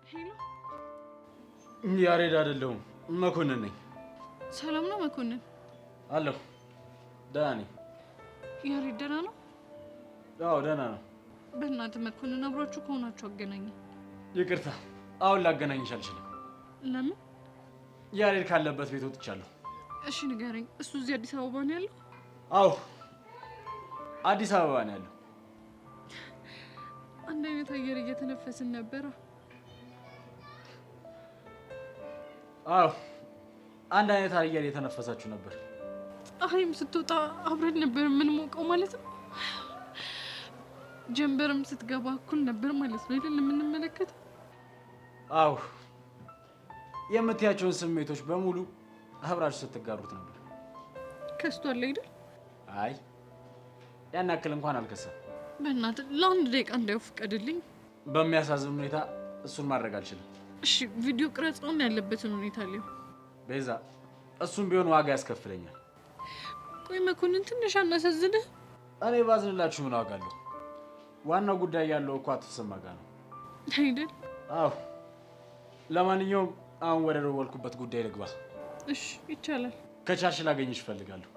ሄሎ ያሬድ አይደለሁም መኮንን ነኝ። ሰላም ነው መኮንን? አለሁ ደህና ነኝ። ያሬድ ደህና ነው? አዎ ደህና ነው። በእናትህ መኮንን አብራችሁ ከሆናችሁ አገናኝ። ይቅርታ አሁን ላገናኝሽ አልችልም። ለምን? ያሬድ ካለበት ቤት ወጥቻለሁ። እሺ ንገረኝ፣ እሱ እዚህ አዲስ አበባ ነው ያለው? አዎ አዲስ አበባ ነው ያለው። አንድ አይነት አየር እየተነፈስን ነበረ። አዎ አንድ አይነት አየር እየተነፈሳችሁ ነበር። ፀሐይም ስትወጣ አብረን ነበር የምንሞቀው ማለት ነው። ጀንበርም ስትገባ እኩል ነበር ማለት ነው አይደል የምንመለከተው? አዎ የምትያቸውን ስሜቶች በሙሉ አብራችሁ ስትጋሩት ነበር። ከስቷል አይደል? አይ ያን ያክል እንኳን አልከሰም። በእናትህ ለአንድ ደቂቃ እንዳይፈቀድልኝ። በሚያሳዝን ሁኔታ እሱን ማድረግ አልችልም። እሺ ቪዲዮ ቅረጻውን ያለበትን ሁኔታ ላይ ቤዛ፣ እሱም ቢሆን ዋጋ ያስከፍለኛል። ቆይ መኮንን ትንሽ አናሳዝንህ? እኔ ባዝንላችሁ ምን ዋጋ አለው? ዋናው ጉዳይ ያለው እኮ አቶ ተሰማ ጋር ነው አይደል? አዎ ለማንኛውም አሁን ወደ ደወልኩበት ጉዳይ ልግባ። እሺ ይቻላል። ከቻልሽ ላገኝሽ እፈልጋለሁ።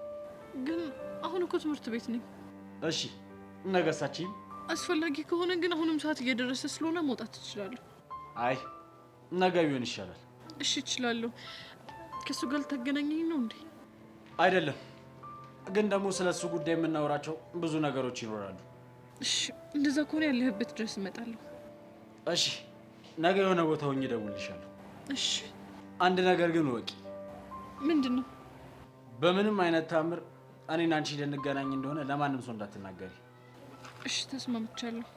ግን አሁን እኮ ትምህርት ቤት ነኝ። እሺ ነገሳችኝ። አስፈላጊ ከሆነ ግን አሁንም ሰዓት እየደረሰ ስለሆነ መውጣት ትችላለህ። አይ ነገ ቢሆን ይሻላል። እሺ እችላለሁ። ከሱ ጋር ልታገናኘኝ ነው እንዴ? አይደለም፣ ግን ደግሞ ስለሱ ጉዳይ የምናወራቸው ብዙ ነገሮች ይኖራሉ። እሺ እንደዛ ከሆነ ያለህበት ድረስ እመጣለሁ። እሺ ነገ የሆነ ቦታ ሆኜ እደውልልሻለሁ። እሺ አንድ ነገር ግን ወቂ። ምንድን ነው? በምንም አይነት ታምር እኔና አንቺ ልንገናኝ እንደሆነ ለማንም ሰው እንዳትናገሪ። እሺ ተስማምቻለሁ።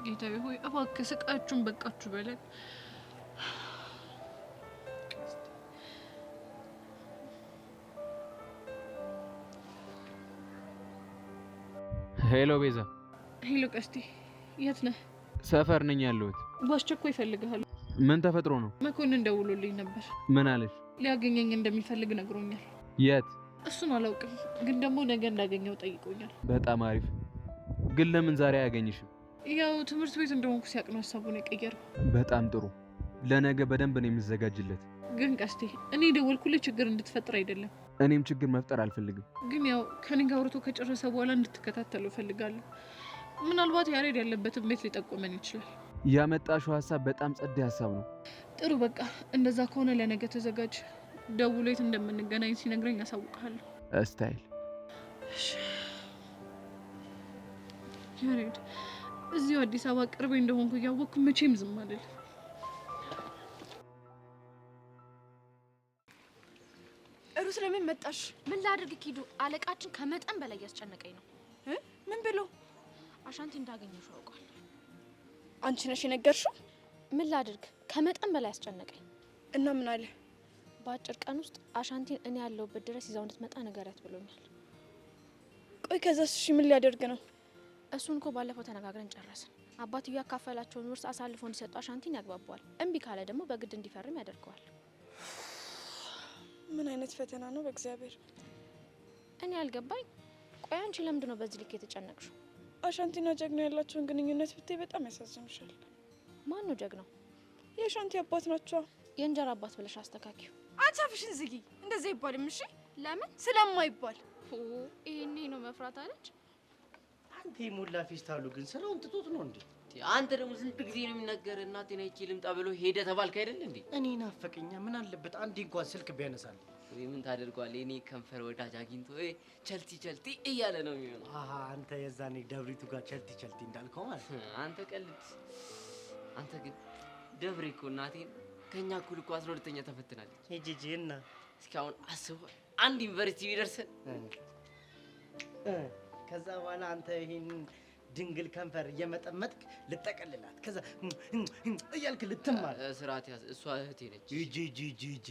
ጌታዬ ሆይ እባክህ ስቃችሁን በቃችሁ በለን። ሄሎ ቤዛ። ሄሎ ቀስቴ፣ የት ነህ? ሰፈር ነኝ ያለሁት። በአስቸኳይ እፈልግሃለሁ። ምን ተፈጥሮ ነው? መኮንን ደውሎልኝ ነበር። ምን አለሽ? ሊያገኘኝ እንደሚፈልግ ነግሮኛል። የት? እሱን አላውቅም፣ ግን ደግሞ ነገ እንዳገኘው ጠይቆኛል። በጣም አሪፍ። ግን ለምን ዛሬ አያገኝሽም? ያው ትምህርት ቤት እንደሆንኩ ሲያቅ ነው ሀሳቡን የቀየረው። በጣም ጥሩ። ለነገ በደንብ ነው የምዘጋጅለት። ግን ቀስቴ፣ እኔ ደወልኩልህ ችግር እንድትፈጥር አይደለም። እኔም ችግር መፍጠር አልፈልግም። ግን ያው ከኔ ጋር አውርቶ ከጨረሰ በኋላ እንድትከታተለው እፈልጋለሁ። ምናልባት ያሬድ ያለበትን ቤት ሊጠቁመን ይችላል። ያመጣሽው ሀሳብ በጣም ጸዴ ሀሳብ ነው። ጥሩ በቃ እንደዛ ከሆነ ለነገ ተዘጋጅ። ደውሎ የት እንደምንገናኝ ሲነግረኝ ያሳውቅሃለሁ። ስታይል። ያሬድ እዚሁ አዲስ አበባ ቅርቤ እንደሆንኩ እያወቅኩ መቼም ዝም አልልም። ሩስ ለምን መጣሽ? ምን ላድርግ ኪዱ? አለቃችን ከመጠን በላይ ያስጨነቀኝ ነው። ምን ብሎ? አሻንቲ እንዳገኘሽ ያውቃል። አንቺ ነሽ የነገርሽው? ምን ላድርግ ከመጠን በላይ ያስጨነቀኝ። እና ምን አለ? በአጭር ቀን ውስጥ አሻንቲን እኔ ያለሁበት ድረስ ይዛው እንድትመጣ ንገሪያት ብሎኛል። ቆይ ከዛስ እሺ ምን ሊያደርግ ነው? እሱን እኮ ባለፈው ተነጋግረን ጨረስን። አባትዬው ያካፈላቸውን ውርስ አሳልፎ እንዲሰጡ አሻንቲን ያግባባዋል። እምቢ ካለ ደግሞ በግድ እንዲፈርም ያደርገዋል። ምን አይነት ፈተና ነው በእግዚአብሔር። እኔ ያልገባኝ ቆይ አንቺ ለምንድን ነው በዚህ ልክ የተጨነቅሽው? አሻንቲና ጀግና ያላቸውን ግንኙነት ብታይ በጣም ያሳዝንሻል። ማን ነው ጀግናው? የአሻንቲ አባት ናቸው። የእንጀራ አባት ብለሽ አስተካኪው። አቻፍሽን ዝጊ። እንደዛ ይባልም። እሺ ለምን ስለማይባል ይሄኔ ነው መፍራት አለች። አንተ ሙላ ፌስታሉ ግን ስራውን ትቶት ነው እንዴ? አንተ ደግሞ ስንት ጊዜ ነው የሚነገር? እናቴን አይቼ ልምጣ ብሎ ሄደ ተባልክ አይደል እንዴ? እኔ ናፈቀኛ። ምን አለበት አንዴ እንኳን ስልክ ቢያነሳል። ምን ታደርጓል? እኔ ከንፈር ወዳጅ አግኝቶ ቸልቲ ቸልቲ እያለ ነው የሚሆነው። አንተ የዛኔ ደብሪቱ ጋር ቸልቲ ቸልቲ እንዳልከው ማለት አንተ ቀልድ። አንተ ግን ደብሬ እኮ እናቴን ከኛ እኩል እኮ 12ኛ ተፈትናለች። ሂጂጂ እና እስካሁን አስቡ አንድ ዩኒቨርሲቲ ቢደርሰን ከዛ በኋላ አንተ ይሄን ድንግል ከንፈር እየመጠመጥክ ልጠቀልላት ከዛ እያልክ ልትማር ስርዓት ያዝ። እሷ እህቴ ነች። ጂጂጂጂ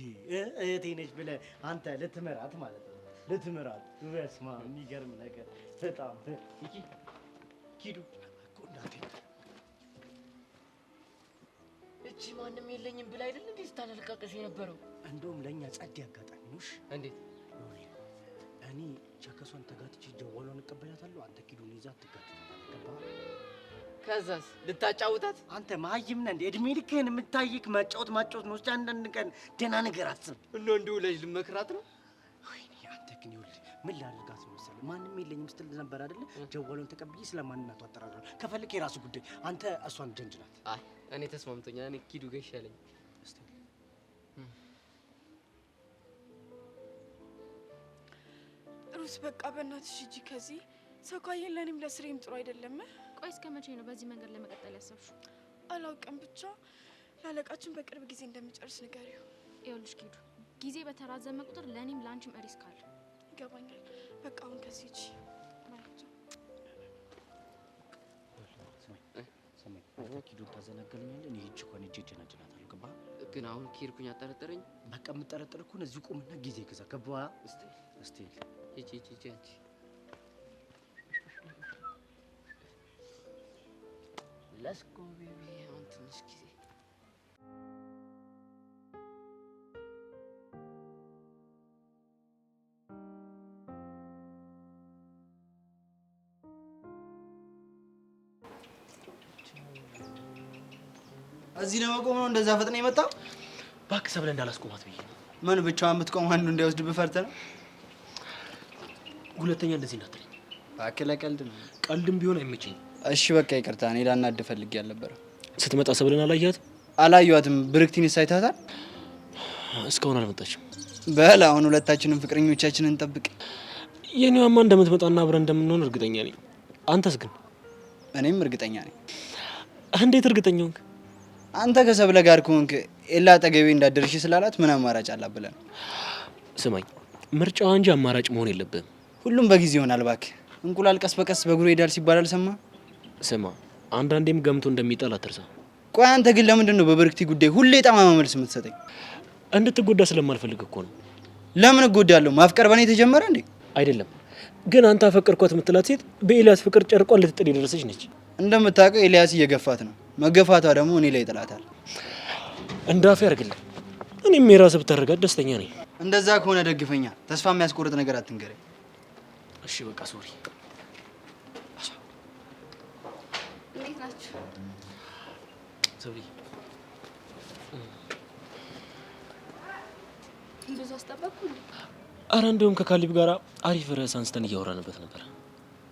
እህቴ ነች ብለህ አንተ ልትምራት ማለት ነው። ልትምራት በስመ አብ የሚገርም ነገር በጣም ኪዱ እኮ እናቴ እቺ ማንም የለኝም ብላ አይደል እንዴ ስታለልቃቀሽ የነበረው? እንደውም ለእኛ ጸዴ አጋጣሚ ነው። እንዴት? እኔ ቸከሷን ተጋትቼ ጀዋሏን እቀበላታለሁ። አንተ ኪዱን ይዛ ትጋትታለህ። ገባህ? ከዛስ ልታጫውታት? አንተ መሀይም ነህ እንዴ? እድሜ ልክህን የምታይክ ማጫወት ነው። እስኪ አንዳንድ ቀን ደህና ነገር አስብ። እንዲሁ ልጅ ልመክራት ነው? ወይኔ አንተ ግን ይኸውልህ ምን ላድርጋት ነው መሰለህ? ማንም የለኝም ስትል ነበር አይደለ? ጀዋሉን ተቀብዬ ስለማንነቱ አጠራራለሁ። ከፈልክ የራሱ ጉዳይ። አንተ እሷን ጀንጅናት። አይ እኔ ተስማምቶኛል። እኔ ኪዱ ጋር ይሻለኝ። እስቲ ሩት በቃ በእናትሽ ሂጂ ከዚህ ሰው ካየን ለእኔም ለስሬም ጥሩ አይደለም። ቆይ እስከ መቼ ነው በዚህ መንገድ ለመቀጠል ያሰብሽው? አላውቅም፣ ብቻ ላለቃችን በቅርብ ጊዜ እንደምጨርስ ንገሪው። ይኸውልሽ ኪዱ፣ ጊዜ በተራዘመ ቁጥር ለእኔም ለአንቺም ሪስክ አለ። ይገባኛል። በቃ አሁን ከዚህ ሂጂ። ሰማኝ ኪዱን ታዘናገልኛለህ። እኔ ሂጅ እንኳን ሂጅ ጀናጅናታለሁ። ገባህ? ግን አሁን ከሄድኩኝ አጠረጠረኝ። በቃ የምጠረጥር እኮ ነው። እዚሁ ቁምና ጊዜ ገዛ። ገባህ? እስቲ ሂጂ አንቺ Let's go baby. አሁን ትንሽ ጊዜ እዚህ ለመቆም ነው እንደዛ ፈጥነ የመጣው? እባክህ ሰብለ እንዳላስቆማት ብዬ ነው። ምን ብቻዋን የምትቆም አንዱ እንዳይወስድብህ ፈርተህ ነው? ሁለተኛ እንደዚህ እንዳትለኝ። እባክህ ለቀልድ ነው። ቀልድም ቢሆን አይመቸኝም። እሺ በቃ ይቅርታ። እኔ ላናድህ ፈልጌ አልነበረም። ስትመጣ ሰብለን አላየሃትም? አላየኋትም። ብርክቲን ሳይታታል? እስካሁን አልመጣችም። በል አሁን ሁለታችንም ፍቅረኞቻችንን እንጠብቅ። የኔዋማ እንደምትመጣና አብረን እንደምንሆን እርግጠኛ ነኝ። አንተስ ግን? እኔም እርግጠኛ ነኝ። እንዴት እርግጠኛ ሆንክ? አንተ ከሰብለ ጋር ከሆንክ ኤላ አጠገቤ እንዳደርሽ ስላላት ምን አማራጭ አላት ብለህ ነው? ስማኝ፣ ምርጫዋ እንጂ አማራጭ መሆን የለብህም። ሁሉም በጊዜ ይሆናል እባክህ። እንቁላል ቀስ በቀስ በእግሩ ይሄዳል ሲባል አልሰማህ? ስማ፣ አንዳንዴም ገምቶ እንደሚጣል አትርሳ። ቆይ አንተ ግን ለምንድን ነው በብርክቲ ጉዳይ ሁሌ ጠማማ መልስ የምትሰጠኝ? እንድትጎዳ ስለማልፈልግ እኮ ነው። ለምን እጎዳለሁ? ማፍቀር በእኔ ተጀመረ እንዴ? አይደለም ግን አንተ አፈቀርኳት የምትላት ሴት በኤልያስ ፍቅር ጨርቋን ልትጥል የደረሰች ነች። እንደምታውቀው ኤልያስ እየገፋት ነው። መገፋቷ ደግሞ እኔ ላይ ጥላታል። እንዳፌ ያርግልህ። እኔም የራስህ ብታረጋት ደስተኛ ነኝ። እንደዛ ከሆነ ደግፈኛ። ተስፋ የሚያስቆርጥ ነገር አትንገረኝ። እሺ በቃ ሶሪ። እንዴት ናችሁ? ሶሪ። ብዙ አስጠበቅኩ እንዴ? አረ እንደውም ከካሊብ ጋር አሪፍ ርዕስ አንስተን እያወራንበት ነበር።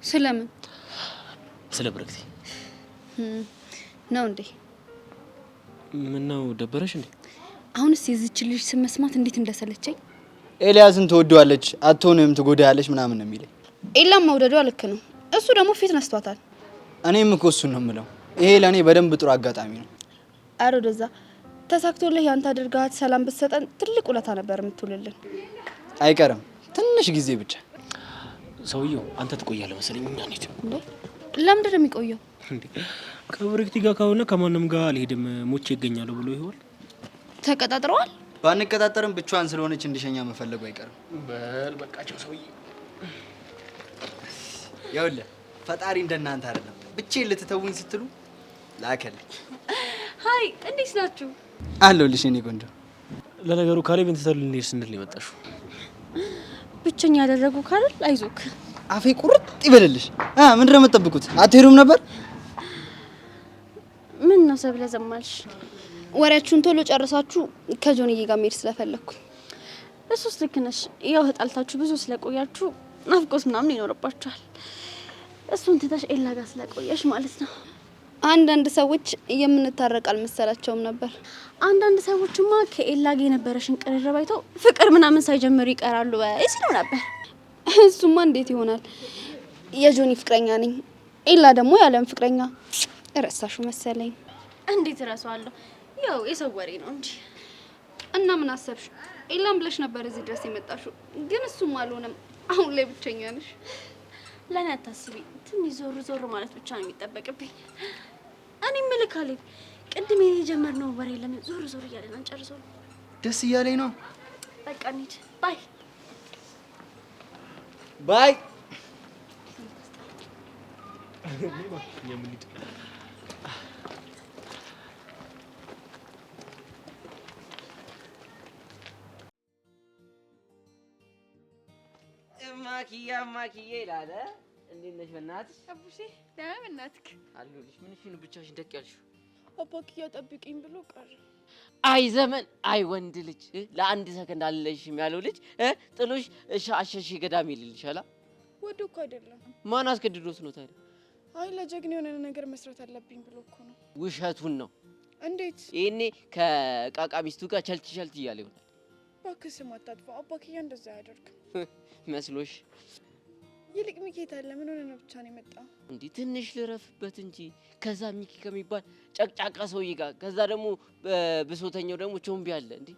ስለምን? ስለ ብርክቲ ነው እንዴ? ምን ነው ደበረሽ እንዴ? አሁንስ የዚች ልጅ ስም መስማት እንዴት እንደሰለቸኝ። ኤልያስን ትወደዋለች አትሆንም ትጎዳያለች ምናምን ነው የሚለኝ። ኤላም መውደዷ ልክ ነው። እሱ ደግሞ ፊት ነስቷታል። እኔም እኮ እሱን ነው የምለው። ይሄ ለእኔ በደንብ ጥሩ አጋጣሚ ነው። አረ ወደዛ ተሳክቶልህ ያንተ አድርጋት ሰላም ብትሰጠን ትልቅ ውለታ ነበር የምትውልልን። አይቀርም ትንሽ ጊዜ ብቻ። ሰውየው አንተ ትቆያለህ መሰለኝ። እኛ እንዴት እንዴ? ለምንድን ነው የሚቆየው? እንዴ ከብርክቲ ጋር ከሆነ ከማንም ጋር አልሄድም ሞቼ ይገኛለሁ ብሎ ይሆን? ተቀጣጥረዋል? ባንቀጣጠርም ብቻዋን ስለሆነች እንዲሸኛ መፈለጉ አይቀርም። በል በቃቸው ሰውዬ። ይኸውልህ ፈጣሪ እንደናንተ አይደለም። ብቻዬን ልትተውኝ ስትሉ ላከልኝ። ሃይ እንዴት ናችሁ? አለሁልሽ የኔ ቆንጆ። ለነገሩ ካሌብን ትተን ልንሄድ ስንል የመጣሽው ብቸኛ ያደረጉ ካል አይዞክ። አፌ ቁርጥ ይበልልሽ። ምንድን ነው የምትጠብቁት? አትሄዱም ነበር? ምን ነው ሰብለ ዘማልሽ? ወሬያችሁን ቶሎ ጨርሳችሁ ከጆንዬ ጋር መሄድ ስለፈለኩኝ። እሱስ ልክ ነሽ። ያው ተጣልታችሁ ብዙ ስለቆያችሁ ናፍቆት ምናምን ይኖርባችኋል። እሱን ትተሽ ኤላ ጋር ስለቆየሽ ማለት ነው። አንዳንድ ሰዎች የምንታረቅ አልመሰላቸውም ነበር። አንዳንድ ሰዎችማ ከኤላ ጋር የነበረሽን ቅርርብ አይተው ፍቅር ምናምን ሳይጀምሩ ይቀራሉ ሲሉ ነበር። እሱማ እንዴት ይሆናል? የጆኒ ፍቅረኛ ነኝ፣ ኤላ ደግሞ ያለም ፍቅረኛ። ረሳሹ መሰለኝ። እንዴት እረሳዋለሁ? ያው የሰው ወሬ ነው እንጂ። እና ምን አሰብሽ? ኤላም ብለሽ ነበር እዚህ ድረስ የመጣሽው፣ ግን እሱም አልሆነም። አሁን ላይ ብቸኛ ነሽ። ለኔ አታስቢ። ትንሽ ዞር ዞር ማለት ብቻ ነው የሚጠበቅብኝ። እኔ ምልክ ካሌብ፣ ቅድም የጀመርነው ወሬ ለምን ዞር ዞር እያለን አንጨርሰው? ደስ እያለኝ ነው። በቃ እንሂድ። ባይ ባይ። ማኪያ ይላል። እንዴት ነሽ? በእናትሽ አቡሼ ደህና በእናትክ አለሁልሽ። ምንሽ ነው ብቻሽን ደቅ ያልሽው? አባክያ ጠብቂኝ ብሎ ቀረ። አይ ዘመን፣ አይ ወንድ ልጅ ለአንድ ሰከንድ አልለሽም ያለው ልጅ ጥሎሽ አሸሽ ገዳም ይልልሻላ። ወዶ እኮ አይደለም። ማን አስገድዶት ነው ታዲያ? አይ ለጀግና የሆነ ነገር መስራት አለብኝ ብሎ እኮ ነው። ውሸቱን ነው። እንዴት? ይሄኔ ከቃቃ ሚስቱ ጋር ቸልት እያለ ይሆናል። እባክህ ስም አታጥፋ። አባክያ እንደዛ አያደርግም መስሎሽ? ይልቅ ሚኪ አለ። ምን ሆነ ነው ብቻ ነው የመጣው? እንዴ ትንሽ ልረፍበት እንጂ ከዛ ሚኪ ከሚባል ጨቅጫቃ ሰውዬ ጋር ከዛ ደግሞ ብሶተኛው ደግሞ ቾምቢ አለ። እንዴ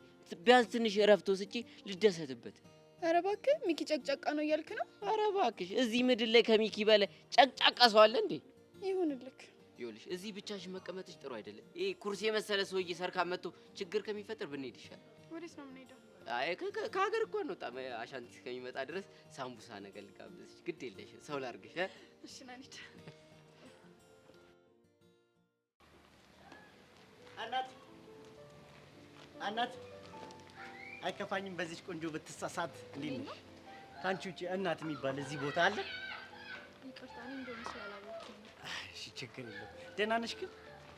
ቢያንስ ትንሽ እረፍት ወስጄ ልደሰትበት። ኧረ እባክህ ሚኪ ጨቅጫቃ ነው እያልክ ነው? ኧረ እባክሽ እዚህ ምድር ላይ ከሚኪ በላይ ጨቅጫቃ ሰው አለ እንዴ? ይሁንልክ። ይኸውልሽ እዚህ ብቻሽን መቀመጥሽ ጥሩ አይደለም። ይሄ ኩርሲ የመሰለ ሰውዬ ሰርካ መጥቶ ችግር ከሚፈጠር ብንሄድ ይሻላል። ወዴት ነው የምንሄደው? አይ ከሀገር እኮ ነው አሻንቲ ከሚመጣ ድረስ ሳምቡሳ ነገር ልጋብዝሽ። ግድ የለሽ ሰው ላድርግሽ። እሺ ና እንሂድ። እናት አይከፋኝም በዚህ ቆንጆ ብትሳሳት። እንዴት ነሽ? ካንቺ ውጪ እናት የሚባል እዚህ ቦታ አለ? ይቅርታ እኔ እንደሆነ ስላላወቅኩኝ። እሺ ችግር የለም። ደህና ነሽ ግን?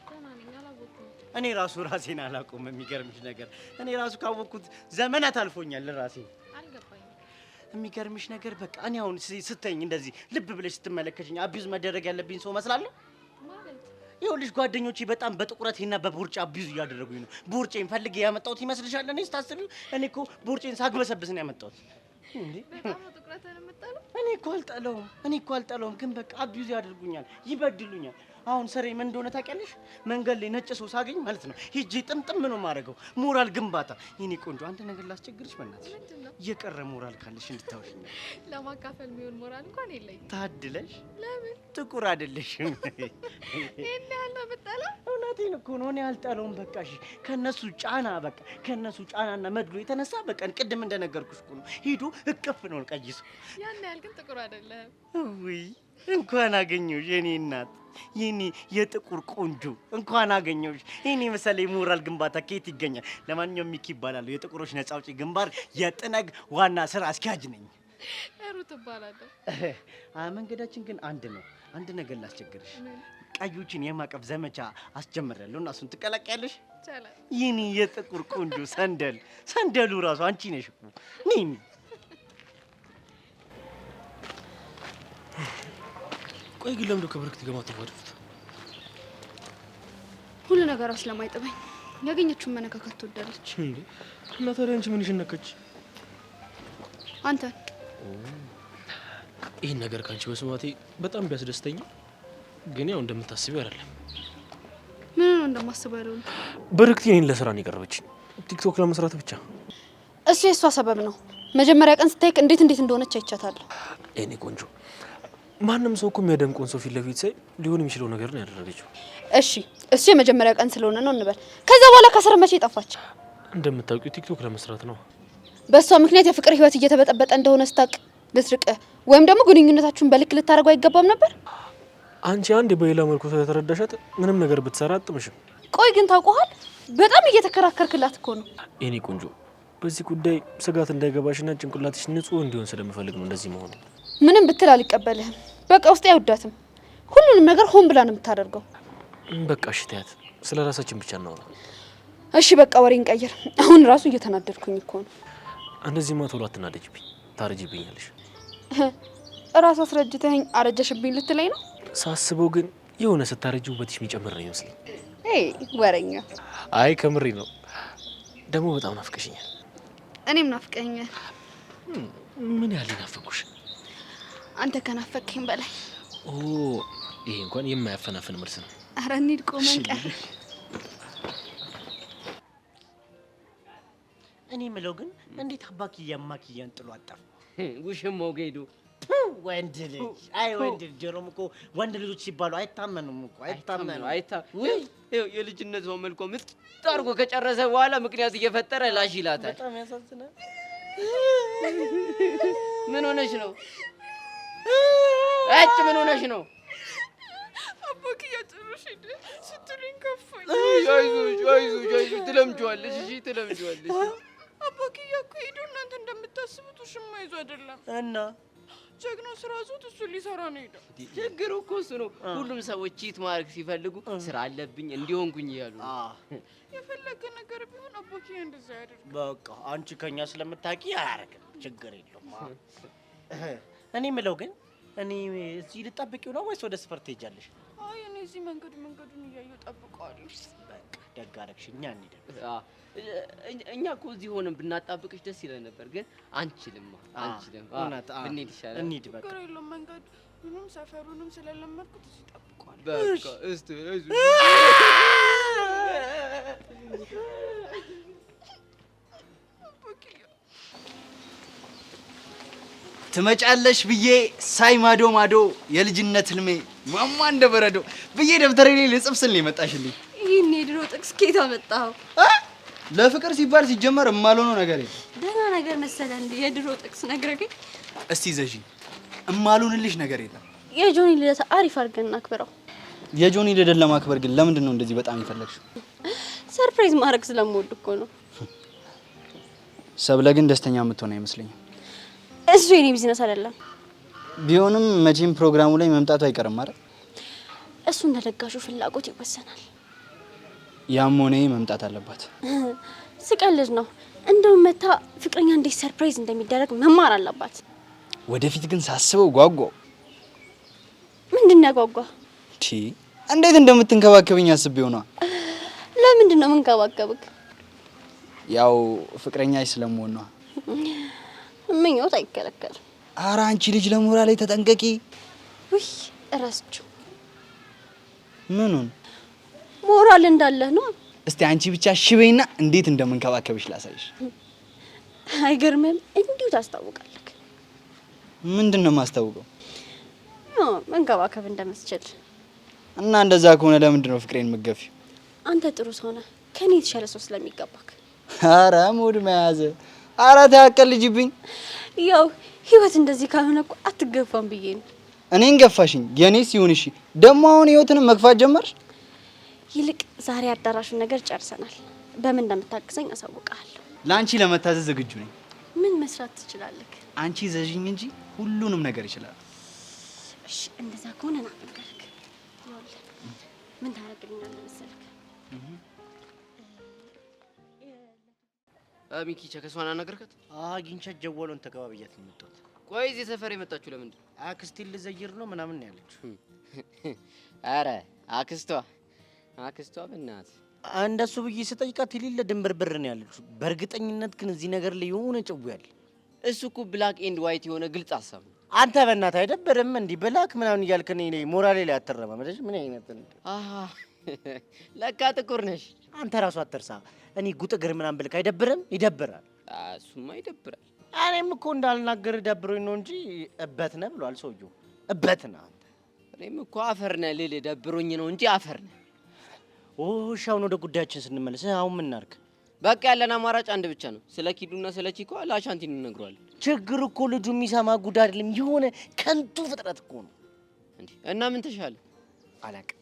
ደህና ነኝ። አላወቅኩም። እኔ ራሱ ራሴን አላውቀውም። የሚገርምሽ ነገር እኔ ራሱ ካወቅኩት ዘመናት አልፎኛል። ራሴን አልገባኝም። የሚገርምሽ ነገር በቃ እኔ አሁን ስተኝ እንደዚህ ልብ ብለሽ ስትመለከችኝ አቢዩዝ መደረግ ያለብኝ ሰው መስላለሁ ማለት ይኸውልሽ ጓደኞቼ በጣም በጥቁረቴና በቦርጬ አቢዩዝ እያደረጉኝ ነው። ቦርጬን ፈልጌ ያመጣሁት ይመስልሻል? እኔ ስታስቢው እኔ እኮ ቦርጬን ሳግበሰብስ ነው ያመጣሁት። እንዴ በጣም ነው ጥቁረትን የምጠለው። እኔ እኮ አልጠላውም፣ ግን በቃ አቢዩዝ ያደርጉኛል፣ ይበድሉኛል። አሁን ስሬ ምን እንደሆነ ታውቂያለሽ? መንገድ ላይ ነጭ ሰው ሳገኝ ማለት ነው ሂጂ ጥምጥም ነው የማደርገው። ሞራል ግንባታ። የኔ ቆንጆ አንድ ነገር ላስቸግርሽ በእናትሽ። የቀረ ሞራል ካለሽ እንድታወሽኝ። ለማካፈል የሚሆን ሞራል እንኳን የለኝም። ታድለሽ። ለምን? ጥቁር አይደለሽም። ይሄን ያህል ነው የምጠላው? እውነቴን እኮ ነው። እኔ አልጠላውም። በቃ እሺ፣ ከነሱ ጫናና መድሎ የተነሳ በቀን ቅድም እንደነገርኩሽ እኮ ነው ሂዱ እቅፍ ነው ቀይሱ። ያን ያህል ግን ጥቁር አይደለም። ውይ እንኳን አገኘሁሽ የኔ እናት፣ የኔ የጥቁር ቆንጆ እንኳን አገኘሁሽ። የኔ መሰለ የሞራል ግንባታ ከየት ይገኛል? ለማንኛውም ሚኪ ይባላል፣ የጥቁሮች ነፃ አውጪ ግንባር የጥነግ ዋና ስራ አስኪያጅ ነኝ። ሩት እባላለሁ። መንገዳችን ግን አንድ ነው። አንድ ነገር ላስቸግርሽ። ቀዮችን የማቀፍ ዘመቻ አስጀምራለሁ እና እሱን ትቀላቀያለሽ? ይቻላል። የኔ የጥቁር ቆንጆ ሰንደሉ ራሱ አንቺ ነሽ እኮ ነኝ። ቆይ ግን ለምንድን ከብርክት ጋር ማተዋወዱት? ሁሉ ነገሯ ስለማይጥበኝ ያገኘችውን መነካካት ትወዳለች። እንዴ እና ታዲያ አንቺ ምንሽን ነካች? አንተ ይህን ነገር ካንቺ መስማቴ በጣም ቢያስደስተኝ፣ ግን ያው እንደምታስቢው አይደለም። ምን ነው እንደማስበው ያለው? ብርክት እኔን ለስራ ነው የቀረበችኝ፣ ቲክቶክ ለመስራት ብቻ። እሱ የእሷ ሰበብ ነው። መጀመሪያ ቀን ስታይክ እንዴት እንደሆነች አይቻታለሁ። እኔ ቆንጆ ማንም ሰው እኮ የሚያደንቀውን ሰው ፊት ለፊት ሳይ ሊሆን የሚችለው ነገር ነው ያደረገችው። እሺ እሱ የመጀመሪያ ቀን ስለሆነ ነው እንበል። ከዛ በኋላ ከስር መቼ ጠፋች? እንደምታውቂው ቲክቶክ ለመስራት ነው። በእሷ ምክንያት የፍቅር ህይወት እየተበጠበጠ እንደሆነ ስታውቅ ልትርቅህ ወይም ደግሞ ግንኙነታችሁን በልክ ልታደርጉ አይገባም ነበር? አንቺ አንድ በሌላ መልኩ ስለተረዳሻት ምንም ነገር ብትሰራ አጥምሽም። ቆይ ግን ታውቀዋል፣ በጣም እየተከራከርክላት እኮ ነው። የኔ ቆንጆ በዚህ ጉዳይ ስጋት እንዳይገባሽና ጭንቅላትሽ ንጹህ እንዲሆን ስለምፈልግ ነው እንደዚህ መሆኑ። ምንም ብትል አልቀበልህም። በቃ ውስጥ አይወዳትም። ሁሉንም ነገር ሆን ብላ ነው የምታደርገው። በቃ እሺ ተያት፣ ስለ ራሳችን ብቻ እናውራ። እሺ በቃ ወሬን ቀይር። አሁን ራሱ እየተናደድኩኝ እኮ ነው። እንደዚህማ ቶሎ አትናደጅብኝ፣ ታረጅብኛለሽ። ራስ አስረጅተኸኝ አረጀሽብኝ ልትለኝ ነው? ሳስበው ግን የሆነ ስታረጅ ውበትሽ የሚጨምር ነው ይመስለኝ። ወረኛ። አይ ከምሬ ነው። ደግሞ በጣም ናፍቀሽኛል። እኔም ናፍቀኛል። ምን ያህል ናፈኩሽ? አንተ ከናፈቀኝ በላይ። ይሄ እንኳን የማያፈናፍን መልስ ነው። ኧረ እንሂድ፣ ቆመን ቀር። እኔ የምለው ግን እንዴት አባክያን ማክያን ጥሎ አጠፋ? ውሽማው ጌዱ ወንድ ልጅ ወንድ ልጅ ጀሮም እኮ ወንድ ልጆች ሲባሉ አይታመኑም እኮ አይታመኑም። የልጅነት ሰው መልኮ ምስጥ አድርጎ ከጨረሰ በኋላ ምክንያት እየፈጠረ ላሽ ይላታል። በጣም ያሳዝናል። ምን ሆነሽ ነው? ምን ሆነሽ ነው? አባክያ ጭሩሽ ሂድ ስትሉኝ ከፋኝ። አይዞሽ ትለምጂዋለሽ። እሺ ትለምጂዋለሽ። አባክያ እኮ ሂዱ፣ እናንተ እንደምታስቡት ውሽማ ይዞ አይደለም። እና ጀግናው ስራ ዞት እሱ ሊሰራ ነው ሄደ። ችግሩ እኮ እሱ ነው። ሁሉም ሰዎች ቺት ማድረግ ሲፈልጉ ስራ አለብኝ እንዲሆንኩኝ እያሉ የፈለገ ነገር ቢሆን አባቴ እንደዛ ያደርግ። በቃ አንቺ ከኛ ስለምታውቂ አያረግም፣ ችግር የለውም። እኔ የምለው ግን እኔ እዚህ ልጠብቂው ነው ወይስ ወደ ስፈር ትሄጃለሽ? አይ እኔ እዚህ መንገዱን እያየሁ ጠብቀዋለሁ። በቃ ደግ አደረግሽ። እኛ እንሂድ። እኛ እኮ እዚህ ሆነን ብናጣብቅሽ ደስ ይለን ነበር፣ ግን አንችልም። ብንሄድ ይሻላል። እንሂድ በቃ። ችግር የለውም። መንገዱንም ሰፈሩንም ስለለመድኩት እዚህ ጠብቀዋለሁ። በቃ እስቲ ትመጫለሽ ብዬ ሳይ ማዶ ማዶ የልጅነት ህልሜ ማማ እንደበረዶ ብዬ ደብተሬ ላይ ልጽፍ ስል ነው የመጣሽልኝ። ይሄን የድሮ ጥቅስ ከየት አመጣኸው? ለፍቅር ሲባል ሲጀመር እማልሆነው ነገር የለም። ደህና ነገር መሰለህ እንዴ? የድሮ ጥቅስ ነግረኸኝ። እስቲ ዘዢ፣ እማልሆንልሽ ነገር የለም። የጆኒ ልደት አሪፍ አድርገን እናክብረው። የጆኒ ልደት ለማክበር ግን ለምንድን ነው እንደዚህ በጣም የፈለግሽው? ሰርፕራይዝ ማድረግ ስለምወድ እኮ ነው። ሰብለ ግን ደስተኛ የምትሆን አይመስለኝም። እሱ የኔ ቢዝነስ አይደለም። ቢሆንም መቼም ፕሮግራሙ ላይ መምጣቱ አይቀርም አይደል? እሱ እንደ ደጋሹ ፍላጎት ይወሰናል። ያም ሆነ መምጣት አለባት። ስቀልድ ነው። እንደውም መታ ፍቅረኛ እንዴት ሰርፕራይዝ እንደሚደረግ መማር አለባት። ወደፊት ግን ሳስበው ጓጓው። ምንድን ነው ያጓጓ? እንዴት እንደምትንከባከብኝ አስቤው ነው። ለምንድን ነው የምንከባከብክ? ያው ፍቅረኛሽ ስለምሆን ነው። ምኞት አይከለከልም። ኧረ አንቺ ልጅ ለሞራል ላይ ተጠንቀቂ። ውይ እረስችሁ። ምኑን? ሞራል እንዳለህ ነው። እስቲ አንቺ ብቻ ሽበይና እንዴት እንደምንከባከብሽ ላሳይሽ። አይገርምም? እንዲሁ ታስታውቃለህ። ምንድን ነው የማስታውቀው? መንከባከብ እንደምትችል። እና እንደዛ ከሆነ ለምንድን ነው ፍቅሬን የምትገፊው? አንተ ጥሩ ሰው ነህ፣ ከኔ የተሻለ ሰው ስለሚገባክ። ኧረ ሙድ መያዘ። ኧረ ታቀልጂብኝ። ያው ህይወት እንደዚህ ካልሆነ እኮ አትገፋም ብዬ ነው። እኔን ገፋሽኝ፣ የኔስ ይሁን። እሺ ደግሞ አሁን ህይወትንም መግፋት ጀመርሽ። ይልቅ ዛሬ አዳራሹን ነገር ጨርሰናል። በምን እንደምታግዘኝ አሳውቃለሁ። ለአንቺ ለመታዘዝ ዝግጁ ነኝ። ምን መስራት ትችላለህ? አንቺ ዘዥኝ እንጂ ሁሉንም ነገር ይችላል። እሺ እንደዛ ከሆነ ና እንገርክ። ይኸውልህ ምን ታደርግልኛለህ መሰለህ? ሚኪ ቸከሷን አናገርካት? አግኝቻት ጀወሎን ተቀባብያት ነው የመጣሁት። ቆይ እዚህ ሰፈር የመጣችሁ ለምንድን ነው? አክስቴን ልዘይር ነው ምናምን ነው ያለችው። አረ አክስቷ በእናት እንደሱ ብዬ ስጠይቃት የሌለ ድንብርብር ነው ያለችው። በእርግጠኝነት ግን እዚህ ነገር ላይ የሆነ ጭው ያለ። እሱ እኮ ብላክ ኤንድ ዋይት የሆነ ግልጽ ሀሳብ ነው። አንተ በእናትህ አይደብርም? እንዲህ ብላክ ምናምን እያልክ እኔ ሞራሌ ላይ አትረማመደሽ። ምን አይነት ለካ ጥቁር ነሽ አንተ። ራሱ አትርሳ። እኔ ጉጥግር ምናምን ብልክ አይደብርም? ይደብራል። እሱማ ይደብራል። እኔም እኮ እንዳልናገር ደብሮኝ ነው እንጂ እበት ነህ ብሏል ሰውዬው። እበት ነህ አንተ። እኔም እኮ አፈር ነህ ልልህ ደብሮኝ ነው እንጂ አፈር ነህ። እሺ አሁን ወደ ጉዳያችን ስንመለስ አሁን ምን እናድርግ? በቃ ያለን አማራጭ አንድ ብቻ ነው። ስለ ኪዱና ስለ ቺኮ ለአሻንቲን እንነግረዋለን። ችግር እኮ ልጁ የሚሰማ ጉድ አይደለም፣ የሆነ ከንቱ ፍጥረት እኮ ነው። እንዴ እና ምን ተሻለ? አላውቅም።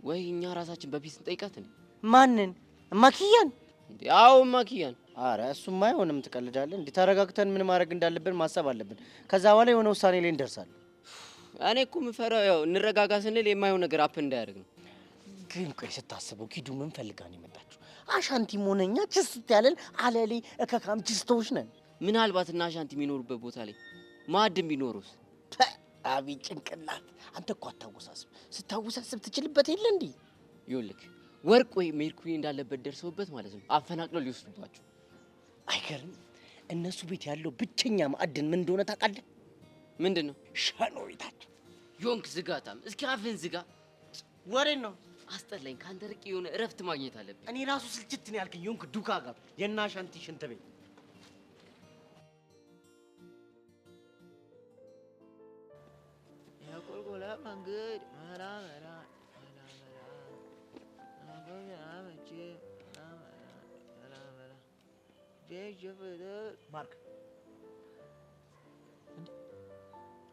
ወይ እኛ ራሳችን በፊት እንጠይቃት እንዴ? ማንን? ማኪያን? እንዴ አዎ ማኪያን። አረ እሱማ አይሆንም፣ ትቀልዳለህ። እንዴ ተረጋግተን ምን ማድረግ እንዳለብን ማሰብ አለብን። ከዛ በኋላ የሆነ ውሳኔ ላይ እንደርሳለን። እኔ እኮ የምፈራው ያው እንረጋጋ ስንል የማይሆን ነገር አፕ እንዳያደርግ ነው። ግን ቆይ ስታስበው ኪዱ ምን ፈልጋ ነው የመጣችው? አሻንቲም ሆነ እኛ ችስት ያለን አለሌ እከካም ችስቶች ነን። ምናልባት እና አሻንቲ የሚኖሩበት ቦታ ላይ ማዕድን ቢኖሩስ? አቤት ጭንቅላት! አንተ እኮ አታወሳስብ። ስታወሳስብ ትችልበት የለ እንዴ? ይኸውልህ ወርቅ ወይ ሜርኩሪ እንዳለበት ደርሰውበት ማለት ነው አፈናቅለው ሊወስዱባቸው። አይገርም? እነሱ ቤት ያለው ብቸኛ ማዕድን ምን እንደሆነ ታውቃለህ? ምንድን ነው? ሸኖ ቤታቸው። ዮንክ ዝጋታም፣ እስኪ አፍህን ዝጋ። ወሬን ነው አስጠላኝ። ካንተ ርቄ የሆነ እረፍት ማግኘት አለብኝ። እኔ ራሱ ስልችት ነው ያልከኝ። ዮንክ ዱካ ጋር የና አሻንቲ ሽንት ቤት የቁልቁለ መንገድ መራ መራ ማርክ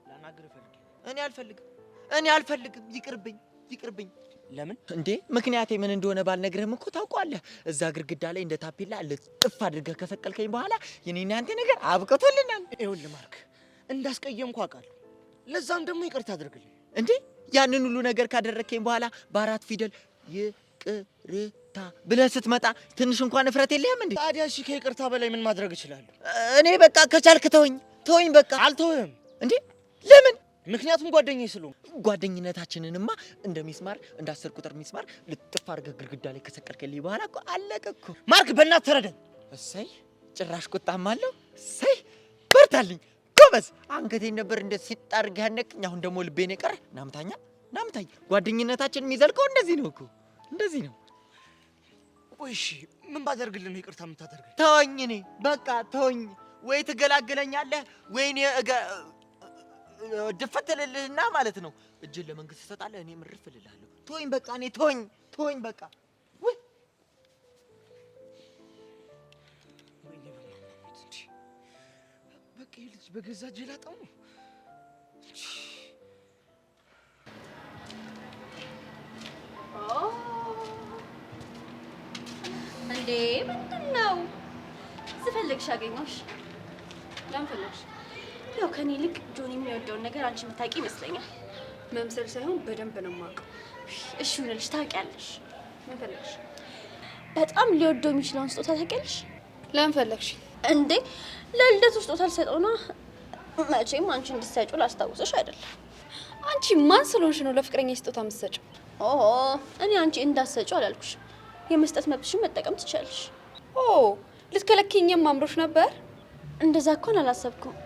ላናግርህ ፈልጌ። እኔ አልፈልግም። ይቅርብኝ። ለምን እንዴ? ምክንያቴ ምን እንደሆነ ባልነግርህም እኮ ታውቀዋለህ። እዛ ግድግዳ ላይ እንደ ታፔላ ልጥፍ አድርገህ ከሰቀልከኝ በኋላ የኔና አንተ ነገር አብቅቶልናል። ይኸውልህ ማርክ፣ እንዳስቀየምኩ አውቃለሁ። ለዛም ደግሞ ይቅርታ አድርግልኝ። እንዴ ያንን ሁሉ ነገር ካደረከኝ በኋላ በአራት ፊደል ይቅርታ ብለህ ስትመጣ ትንሽ እንኳን እፍረት የለህም እንዴ? ታዲያ እሺ ከይቅርታ በላይ ምን ማድረግ እችላለሁ? እኔ በቃ ከቻልክ ተወኝ በቃ። አልተውህም። እንዴ ለምን? ምክንያቱም ጓደኛዬ ስለሆንክ። ጓደኝነታችንንማ እንደ ሚስማር እንደ 10 ቁጥር ሚስማር ልጥፍ አድርገህ ግድግዳ ላይ ከሰቀልከልኝ በኋላ እኮ አለቀ እኮ። ማርክ በእናትህ ተረዳኝ። እሰይ ጭራሽ ቁጣም አለው። እሰይ በርታልኝ ጎበዝ። አንገቴን ነበር እንደ ሲጣርግ ያነቅኝ። አሁን ደግሞ ልቤን የቀረ ናምታኛ። ጓደኝነታችን የሚዘልቀው እንደዚህ ነው እኮ እንደዚህ ነው። ቆይ እሺ ምን ባደርግልህ ነው ይቅርታ የምታደርገኝ? ተወኝ፣ እኔ በቃ ተወኝ። ወይ ትገላግለኛለህ ወይ እኔ ድፈትልልህና ማለት ነው እጅን ለመንግስት ትሰጣለህ፣ እኔ ምርፍ እልልሃለሁ። ተወኝ በቃ እኔ ተወኝ በቃ። ወይ በቃ ይሄ ልጅ በገዛ እጄ ላጣው ነው። እንዴ ምንድን ነው? ስፈልግሽ አገኘሁሽ። ለምን ፈለግሽ? ያው ከኔ ይልቅ ጆኒ የሚወደውን ነገር አንቺ የምታውቂ ይመስለኛል። መምሰል ሳይሆን በደንብ ነው የማውቀው። እሺ ይሁንልሽ። ታውቂያለሽ። ምን ፈለግሽ? በጣም ሊወደው የሚችለውን ስጦታ ታውቂያለሽ? ለምን ፈለግሽ? እንዴ ለልደቱ ስጦታ ልሰጠው ነው። መቼም አንቺ እንድትሰጪው ላስታውስሽ አይደለም። አንቺ ማን ስለሆንሽ ነው ለፍቅረኛ ስጦታ የምትሰጪው? ኦሆ እኔ አንቺ እንዳትሰጪው አላልኩሽ። የመስጠት መብትሽን መጠቀም ትችያለሽ። ኦ ልትከለኪኝም አምሮሽ ነበር? እንደዛ እንኳን አላሰብኩም።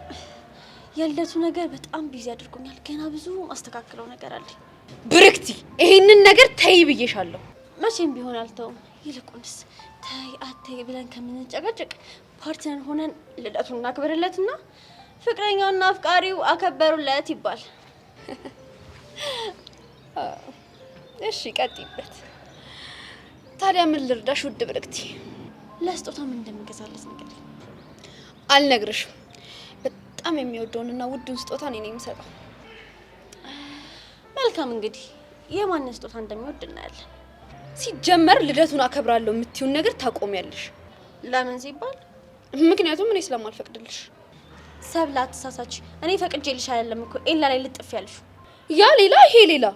የልደቱ ነገር በጣም ቢዚ አድርጎኛል። ገና ብዙ ማስተካከለው ነገር አለኝ። ብርክቲ ይሄንን ነገር ተይ ብዬሻለሁ። መቼም ቢሆን አልተውም። ይልቁንስ ተይ አተይ ብለን ከምንጨቀጭቅ ፓርትነር ሆነን ልደቱን እናክብርለትና ፍቅረኛውና አፍቃሪው አከበሩለት ይባል። እሺ ቀጥይበት። ታዲያ ምን ልርዳሽ ውድ ብርክቲ? ለስጦታ ምን እንደምገዛለት ነገር አልነግርሽም። በጣም የሚወደውንና ውዱን ስጦታ እኔ ነኝ የምሰጠው። መልካም እንግዲህ የማንን ስጦታ እንደሚወድ እናያለን። ሲጀመር ልደቱን አከብራለሁ የምትይውን ነገር ታቆሚያለሽ። ለምን ሲባል? ምክንያቱም እኔ ስለማልፈቅድልሽ። ሰብለ አትሳሳች። እኔ ፈቅጄልሽ አይደለም እኮ ኤላ ላይ ልጥፍ ያልሽ። ያ ሌላ ይሄ ሌላ።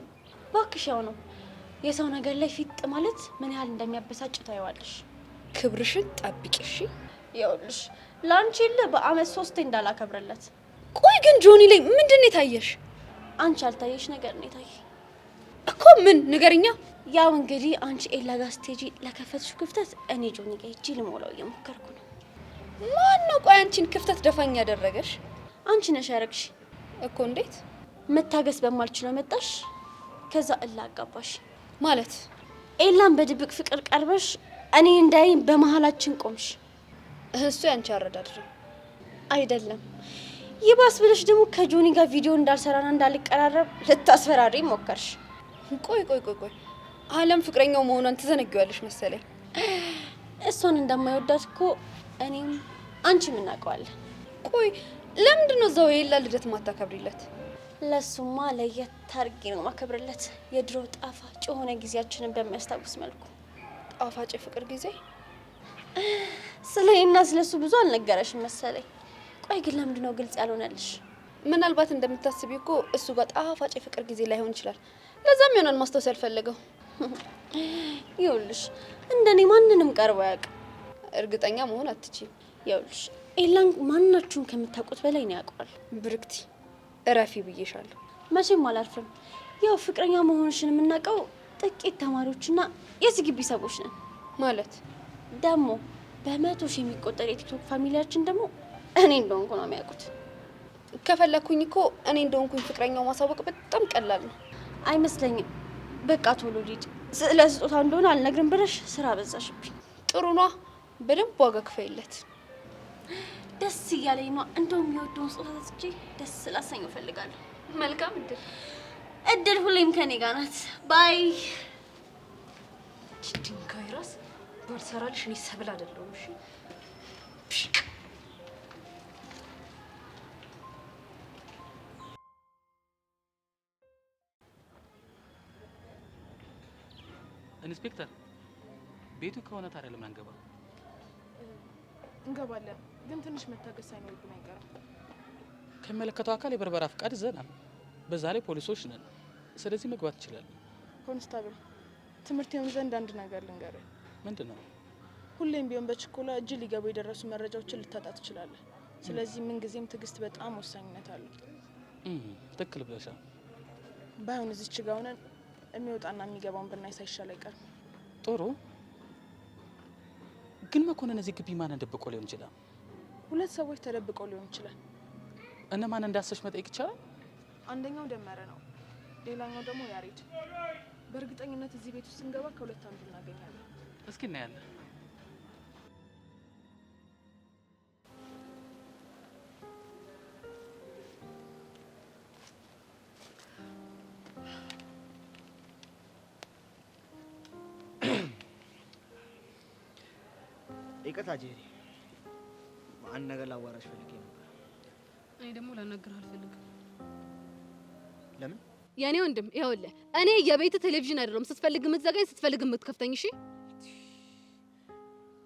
እባክሽ ያው ነው። የሰው ነገር ላይ ፊጥ ማለት ምን ያህል እንደሚያበሳጭ ታይዋለሽ። ክብርሽን ጠብቂ እሺ። ይኸውልሽ ላንቺ በአመት 3 እንዳላከብርለት። ቆይ ግን ጆኒ ላይ ምንድነው የታየሽ? አንቺ አልታየሽ ነገር ነው የታየሽ እኮ። ምን ንገሪኛ። ያው እንግዲህ አንቺ ኤላ ጋር ስትሄጂ ለከፈትሽው ክፍተት እኔ ጆኒ ጋር ሂጂ ልሞላው እየሞከርኩ ነው። ማን ነው ቆይ አንቺን ክፍተት ደፋኝ ያደረገሽ? አንቺ ነሽ ያደረግሽ እኮ። እንዴት? መታገስ በማልችለው መጣሽ፣ ከዛ እላጋባሽ ማለት ኤላን በድብቅ ፍቅር ቀርበሽ እኔ እንዳይ በመሃላችን ቆምሽ። እሱ ያንቺ አረዳድ ነው አይደለም። ይባስ ብለሽ ደግሞ ከጆኒ ጋር ቪዲዮ እንዳልሰራና እንዳልቀራረብ ልታስፈራሪ ሞከርሽ። ቆይ አለም ፍቅረኛው መሆኗን ትዘነጊዋለሽ መሰለኝ። እሷን እንደማይወዳት እኮ እኔም አንቺም እናውቀዋለን። ቆይ ለምንድን ነው እዛው የኤላ ልደት ማታከብሪለት? ለሱማ ለየት አድርጌ ነው ማከብርለት። የድሮ ጣፋጭ የሆነ ጊዜያችንን በሚያስታውስ መልኩ። ጣፋጭ ፍቅር ጊዜ? ስለኔና ስለሱ ብዙ አልነገረሽም መሰለኝ። ቆይ ግን ለምንድን ነው ግልጽ ያልሆነልሽ? ምናልባት እንደምታስቢው እኮ እሱ ጋር ጣፋጭ የፍቅር ጊዜ ላይሆን ይችላል። ለዛም ይሆናል ማስታወስ ያልፈለገው። ይኸውልሽ እንደኔ ማንንም ቀርቦ አያውቅም። እርግጠኛ መሆን አትችይም። ይኸውልሽ ኤላን ማናችሁም ከምታውቁት በላይ ነው ያውቀዋል። ብርክቲ እረፊ ብዬሻለሁ። መቼም አላርፍም። ያው ፍቅረኛ መሆንሽን የምናውቀው ጥቂት ተማሪዎችና የዚህ ግቢ ሰዎች ነን። ማለት ደግሞ በ100,000 የሚቆጠር የቲክቶክ ፋሚሊያችን ደግሞ እኔ እንደሆንኩ ነው የሚያውቁት። ከፈለኩኝ እኮ እኔ እንደሆንኩኝ ፍቅረኛው ማሳወቅ በጣም ቀላል ነው። አይመስለኝም። በቃ ቶሎ ሊድ። ስለ ስጦታ እንደሆነ አልነግርም ብለሽ ስራ በዛሽብኝ። ጥሩ ኗ፣ በደንብ ዋጋ ክፈይለት። ደስ እያለኝ ነው። እንደውም የሚወደውን ስጦታ ተስቼ ደስ ላሰኘው እፈልጋለሁ። መልካም እድል። እድል ሁሌም ከኔ ጋር ናት። ባይ። ድንጋይ ራስ ባልሰራልሽ እኔ ሰብል አይደለሁም። እሺ ኢንስፔክተር፣ ቤቱ ከሆነ ታዲያ ለምን አንገባ? እንገባለን፣ ግን ትንሽ መታገስ ሳይኖርብን አይቀርም። ከሚመለከተው አካል የበርበራ ፍቃድ ይዘናል። በዛ ላይ ፖሊሶች ነን። ስለዚህ መግባት ይችላል። ኮንስታብል ትምህርት ይሆን ዘንድ አንድ ነገር ልንገርህ። ምንድነው? ሁሌም ቢሆን በችኮላ እጅ ሊገቡ የደረሱ መረጃዎችን ልታጣ ትችላለህ። ስለዚህ ምንጊዜም ትዕግስት በጣም ወሳኝነት አለው። ትክክል ብለሻል። ባይሆን እዚች ጋ ሆነን የሚወጣና የሚገባውን ብናይ ሳይሻል አይቀርም። ጥሩ። ግን መኮንን እዚህ ግቢ ማን ደብቆ ሊሆን ይችላል? ሁለት ሰዎች ተደብቀው ሊሆን ይችላል። እነማን እንዳሰሽ መጠየቅ ይቻላል? አንደኛው ደመረ ነው፣ ሌላኛው ደግሞ ያሬድ። በእርግጠኝነት እዚህ ቤት ውስጥ ስንገባ ከሁለት አንዱ እናገኛለን። እስኪ እናያለን። ይቅርታ ጄሪ፣ አንድ ነገር ላዋራሽ ፈልጌ ነበር። እኔ ደግሞ ላናግርህ አልፈልግም። ለምን? የኔ ወንድም ይኸውልህ፣ እኔ የቤት ቴሌቪዥን አይደለም ስትፈልግ የምትዘጋኝ ስትፈልግ የምትከፍተኝ። እሺ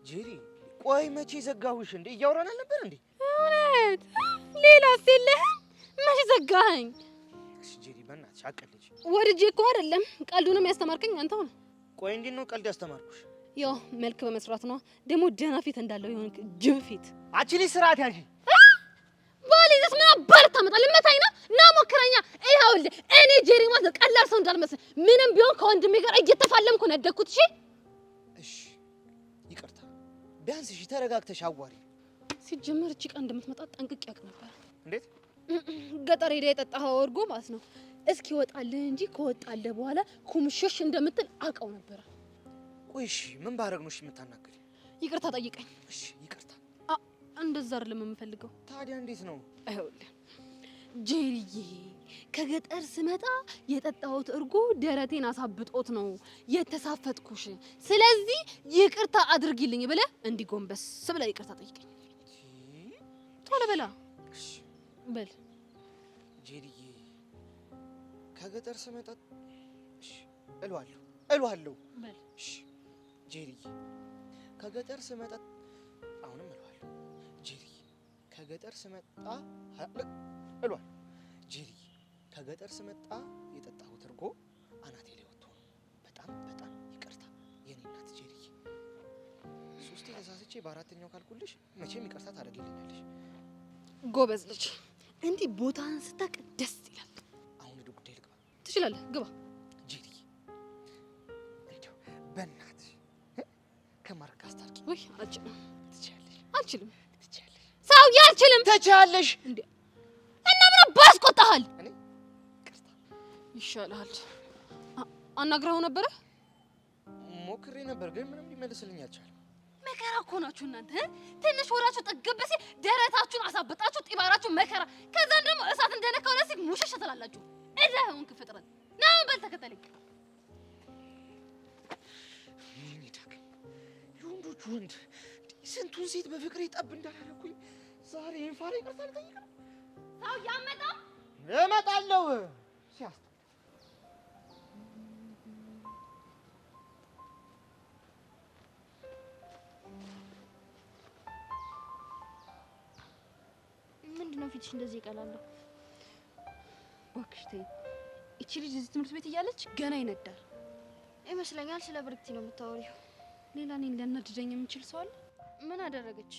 ጄሪ፣ ቆይ መቼ ዘጋሁሽ እንዴ? እያወራን አልነበር እንዴ? እውነት ሌላስ የለህም? መቼ ዘጋኸኝ? እሺ ጄሪ፣ በእናትሽ አቀልጅ። ወድጄ እኮ አይደለም፣ ቀልዱንም ያስተማርከኝ አንተው ነህ። ቆይ እንዴት ነው ቀልድ ያስተማርኩሽ? ያው መልክ በመስራት ነው። ደግሞ ደህና ፊት እንዳለው የሆነ ጅብ ፊት። አንቺ ልጅ ስርዓት ያዢ። ባሊዘስ ምን አባር ታመጣለህ? ልመታኝ ነው? ና ሞክረኛ። ይኸውልህ እኔ ጄሪ ማለት ቀላል ሰው እንዳልመስል ምንም ቢሆን ከወንድሜ ጋር እየተፋለምኩ ነው ያደግኩት። እሺ እሺ፣ ይቅርታ። ቢያንስ እሺ ተረጋግተሽ አዋሪ። ሲጀመር እቺ ቀን እንደምትመጣ ጠንቅቄ ያውቅ ነበር። እንዴት? ገጠር ሄዳ የጠጣኸው እርጎ ማለት ነው እስኪ ወጣልህ እንጂ ከወጣልህ በኋላ ኩምሽሽ እንደምትል አውቀው ነበር። ቆይ እሺ ምን ባረግ ነው እሺ የምታናግሪ? ይቅርታ ጠይቀኝ። እሺ ይቅርታ። እንደዛ አይደለም የምፈልገው። ታዲያ እንዴት ነው? ይኸውልህ ጄሪዬ፣ ከገጠር ስመጣ የጠጣሁት እርጎ ደረቴን አሳብጦት ነው የተሳፈጥኩሽ። ስለዚህ ይቅርታ አድርጊልኝ ብለህ እንዲጎንበስ ብለህ ይቅርታ ጠይቀኝ። ቶሎ በላ። እሺ በል ጄሪዬ፣ ከገጠር ስመጣ እሺ እሏለሁ። በል እሺ ጄሪዬ፣ ከገጠር ስመጣ አሁንም እሏለሁ። ጄሪዬ፣ ከገጠር ስመጣ እሏለሁ። ጄሪዬ፣ ከገጠር ስመጣ የጠጣሁት እርጎ አናቴ ላይ ወጥቶ ነው። በጣም ይቅርታ የኔ እናት ጄሪዬ። ሶስቴ ተሳስቼ በአራተኛው ካልኩልሽ መቼም ይቅርታ ታደርጊልኛለሽ። ጎበዝ ልጅ። እንዲህ ቦታህን ስታውቅ ደስ ይላል። አሁን ወደ ጉዳይ ልግባ። ትችላለህ፣ ግባ። ጄሪዬ፣ እንደው በእናትሽ ከማርክ አስታርቂ። ወይ አልችልም። ትችያለሽ። አልችልም። ትችያለሽ። ሰውዬ አልችልም። ትችያለሽ። እንዴ እና ምን አባስ ቆጣሃል? እኔ ይቅርታ ይሻልሃል። አናግረኸው ነበረ? ሞክሬ ነበር ግን ምንም ሊመልስልኝ አልቻለም። መከራ እኮ ናችሁ እናንተ። ትንሽ ወራችሁ ጠገብ ሲል ደረታችሁን አሳብጣችሁ ጢባራችሁ መከራ። ከዛን ደግሞ እሳት እንደነካው ለሲል ሙሽሽ ትላላችሁ። እዛ ሆንክ ፍጥረት ና በል ተከተለኝ። ምን ይደግ የወንዶች ወንድ ስንቱን ሴት በፍቅሬ ጠብ እንዳላረኩኝ ዛሬ ይንፋሬ ይቅርታ ልጠይቅ ነው። ሰው ያመጣ እመጣለሁ። ሲያስ ምንድነው ፊትሽ እንደዚህ ይቀላለሁ? እባክሽ ተይ። እቺ ልጅ እዚህ ትምህርት ቤት እያለች ገና ይነዳል ይመስለኛል። ስለ ብርክቲ ነው የምታወሪው። ሌላ እኔን ሊያናድደኝ የሚችል ሰው አለ? ምን አደረገች?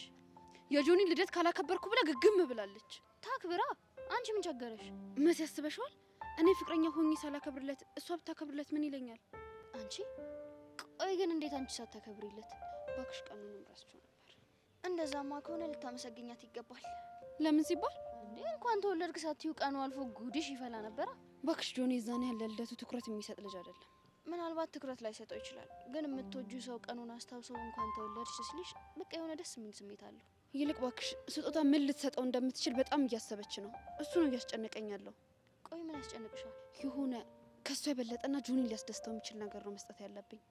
የጆኒ ልደት ካላከበርኩ ብላ ግግም ብላለች። ታክብራ። አንቺ ምን ቸገረሽ? መስ ያስበሽዋል? እኔ ፍቅረኛ ሆኜ ሳላከብርለት እሷ ብታከብርለት ምን ይለኛል? አንቺ ቆይ ግን እንዴት አንቺ ሳታከብሪለት? እባክሽ ቀኑንም ረስቼው ነበር። እንደዛማ ከሆነ ልታመሰግኛት ይገባል። ለምን ሲባል እንዴ እንኳን ተወለድክ ሳትዩ ቀኑ አልፎ ጉድሽ ይፈላ ነበር። እባክሽ ጆኒ የዛኔ ያለ ልደቱ ትኩረት የሚሰጥ ልጅ አይደለም። ምናልባት ትኩረት ላይ ሰጠው ይችላል፣ ግን የምትወጂው ሰው ቀኑን አስታውሶ እንኳን ተወለድሽ ሲልሽ በቃ የሆነ ደስ የሚል ስሜት አለው። ይልቅ እባክሽ ስጦታ ምን ልትሰጠው እንደምትችል በጣም እያሰበች ነው። እሱ ነው እያስጨነቀኝ ያለው። ቆይ ምን ያስጨንቅሻል? የሆነ ከሱ የበለጠና ጆኒ ሊያስደስተው የሚችል ነገር ነው መስጠት ያለብኝ።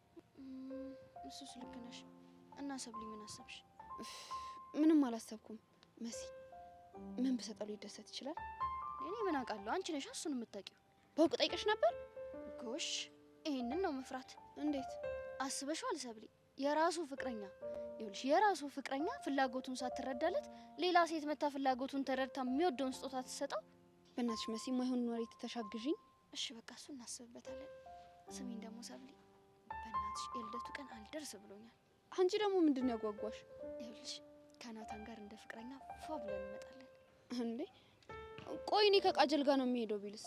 እሱስ ልክ ነሽ። እና ሰብሊ ምን አሰብሽ? ምንም አላሰብኩም መሲ። ምን ብሰጠው ሊደሰት ይችላል? እኔ ምን አውቃለሁ? አንቺ ነሽ እሱን የምታውቂው። በውቅ ጠይቀሽ ነበር? ጎሽ ይሄንን ነው መፍራት። እንዴት አስበሽዋል ሰብሊ? የራሱ ፍቅረኛ ይኸውልሽ፣ የራሱ ፍቅረኛ ፍላጎቱን ሳትረዳለት ሌላ ሴት መታ ፍላጎቱን ተረድታ የሚወደውን ስጦታ ትሰጠው። በእናትሽ መሲ ማይሆን ወሬ ተሻግዥኝ። እሺ በቃ እሱ እናስብበታለን። ስሚኝ ደግሞ ሰብሊ፣ በእናትሽ የልደቱ ቀን አልደርስ ብሎኛል። አንቺ ደግሞ ምንድን ያጓጓሽ? ይኸውልሽ ከናታን ጋር እንደ ፍቅረኛ ፏ ብለን እንመጣለን። እንዴ ቆይ እኔ ከቃጀል ጋር ነው የሚሄደው ቢልስ?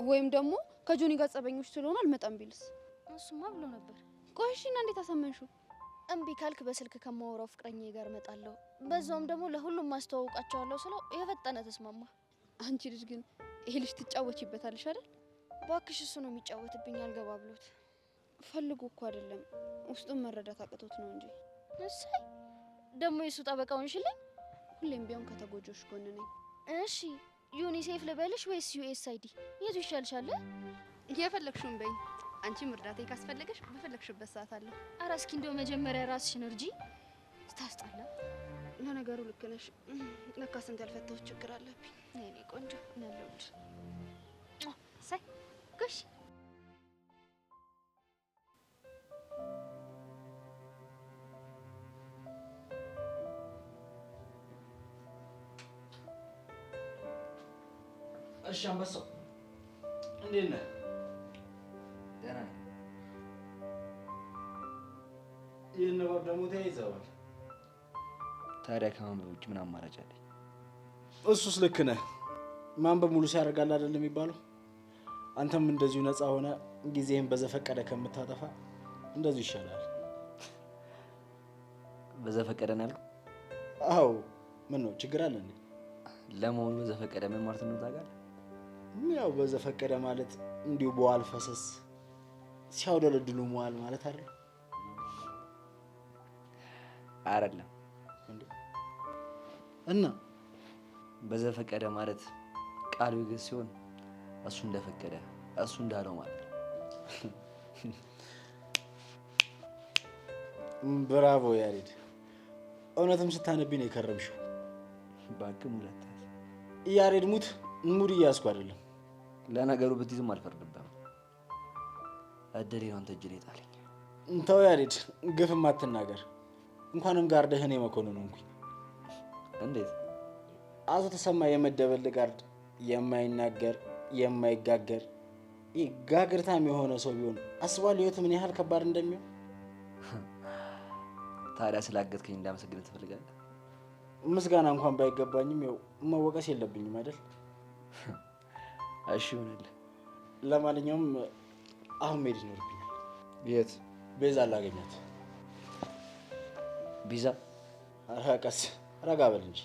ወይም ደግሞ ከጆኒ ጋር ጸበኞች ስለሆነ አልመጣም ቢልስ? እሱማ ብሎ ነበር። ቆይ እሺ እና እንዴት አሳመንሽው? እምቢ ካልክ በስልክ ከማወራው ፍቅረኛዬ ጋር እመጣለሁ፣ በዛውም ደግሞ ለሁሉም ማስተዋወቃቸዋለሁ ስለው የፈጠነ ተስማማ። አንቺ ልጅ ግን ይሄ ልጅ ትጫወቺበታለሽ አይደል? ባክሽ እሱ ነው የሚጫወትብኝ አልገባ ብሎት። ፈልጎ እኮ አይደለም ውስጡን መረዳት አቅቶት ነው እንጂ። እሰይ ደግሞ የሱ ጠበቃውን ሽልኝ። ሁሌም ቢሆን ከተጎጆች ጎን ነኝ። እሺ ዩኒሴፍ ልበልሽ ወይስ ዩኤስአይዲ? የቱ ይሻልሻል? የፈለግሽውን በይ። አንቺም እርዳታ ካስፈለገሽ በፈለግሽበት ሰዓት አለ። ኧረ እስኪ እንደው መጀመሪያ ራስሽን እርጂ። ስታስጣላ። ለነገሩ ልክ ነሽ። ለካ ስንት ያልፈታሁት ችግር አለብኝ። የኔ ቆንጆ ነለውድ ሳይ ጎሽ እሺ አንበሳው እንዴት ነህ? ደህና ነኝ። ይህን ንባብ ደግሞ ተያይዘዋል። ታዲያ ከማንበብ ውጭ ምን አማራጭ አለኝ? እሱስ ልክ ነህ። ማንበብ ሙሉ ሲያደርጋል አይደል የሚባለው? አንተም እንደዚሁ ነፃ ሆነ ጊዜህን በዘፈቀደ ከምታጠፋ እንደዚሁ ይሻላል። በዘፈቀደ ነው ያልኩት? አዎ። ምን ነው ችግር አለ እንዴ? ለመሆኑ በዘፈቀደ ምን ማለት ነው ታውቃለህ? ያው በዘፈቀደ ማለት እንዲሁ በዋል ፈሰስ ሲያውደለድሉ መዋል ማለት አይደል? አይደለም እንዴ? እና በዘፈቀደ ማለት ቃሉ ግስ ሲሆን እሱ እንደፈቀደ እሱ እንዳለው ማለት ነው። ብራቮ ያሬድ፣ እውነትም ስታነቢ ነው የከረምሽው። ባክም ሁለት ያሬድ ሙት ሙድ እያዝኩ አይደለም። ለነገሩ ብትይዝም አልፈርድብህም። እድሌ ነው አንተ እጅ ላይ ጣለኝ። ተው ያሬድ፣ ግፍም አትናገር። እንኳንም ጋርደህ እኔ መኮንን ሆንኩኝ። እንዴት? አቶ ተሰማ የመደበል ጋርድ የማይናገር የማይጋገር ጋግርታም የሆነ ሰው ቢሆን አስቧል ህይወት ምን ያህል ከባድ እንደሚሆን። ታዲያ ስላገዝከኝ እንዳመሰግንህ ትፈልጋለህ? ምስጋና እንኳን ባይገባኝም ያው መወቀስ የለብኝም አይደል? እሺ ይሁንልህ። ለማንኛውም አሁን መሄድ ይኖርብኛል። የት? ቤዛ ላገኛት። ቤዛ? ቀስ ረጋ በል እንጂ።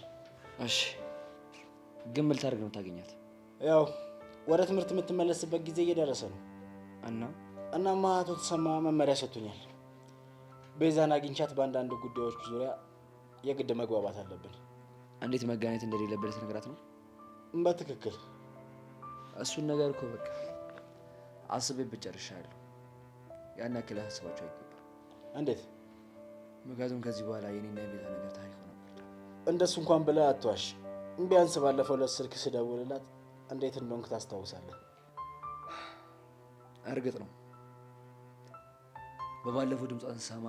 እሺ ግን ምን ልታደርግ ነው ታገኛት? ያው ወደ ትምህርት የምትመለስበት ጊዜ እየደረሰ ነው እናማ አቶ ተሰማ መመሪያ ሰጥቶኛል። ቤዛን አግኝቻት በአንዳንድ ጉዳዮች ዙሪያ የግድ መግባባት አለብን። እንዴት መገናኘት እንደሌለብን ልትነግራት ነው? በትክክል እሱን ነገር እኮ በቃ አስቤበት ጨርሻለሁ። ያን ያክል አስባቸው አይገባም። እንዴት? ምክንያቱም ከዚህ በኋላ የኔና የቤዛ ነገር ታሪክ ሆነ። እንደሱ እንኳን ብለህ አትዋሽ። ቢያንስ ባለፈው ለስልክ ስደውልላት እንዴት እንደሆንክ ታስታውሳለህ? እርግጥ ነው በባለፈው ድምጿን ስሰማ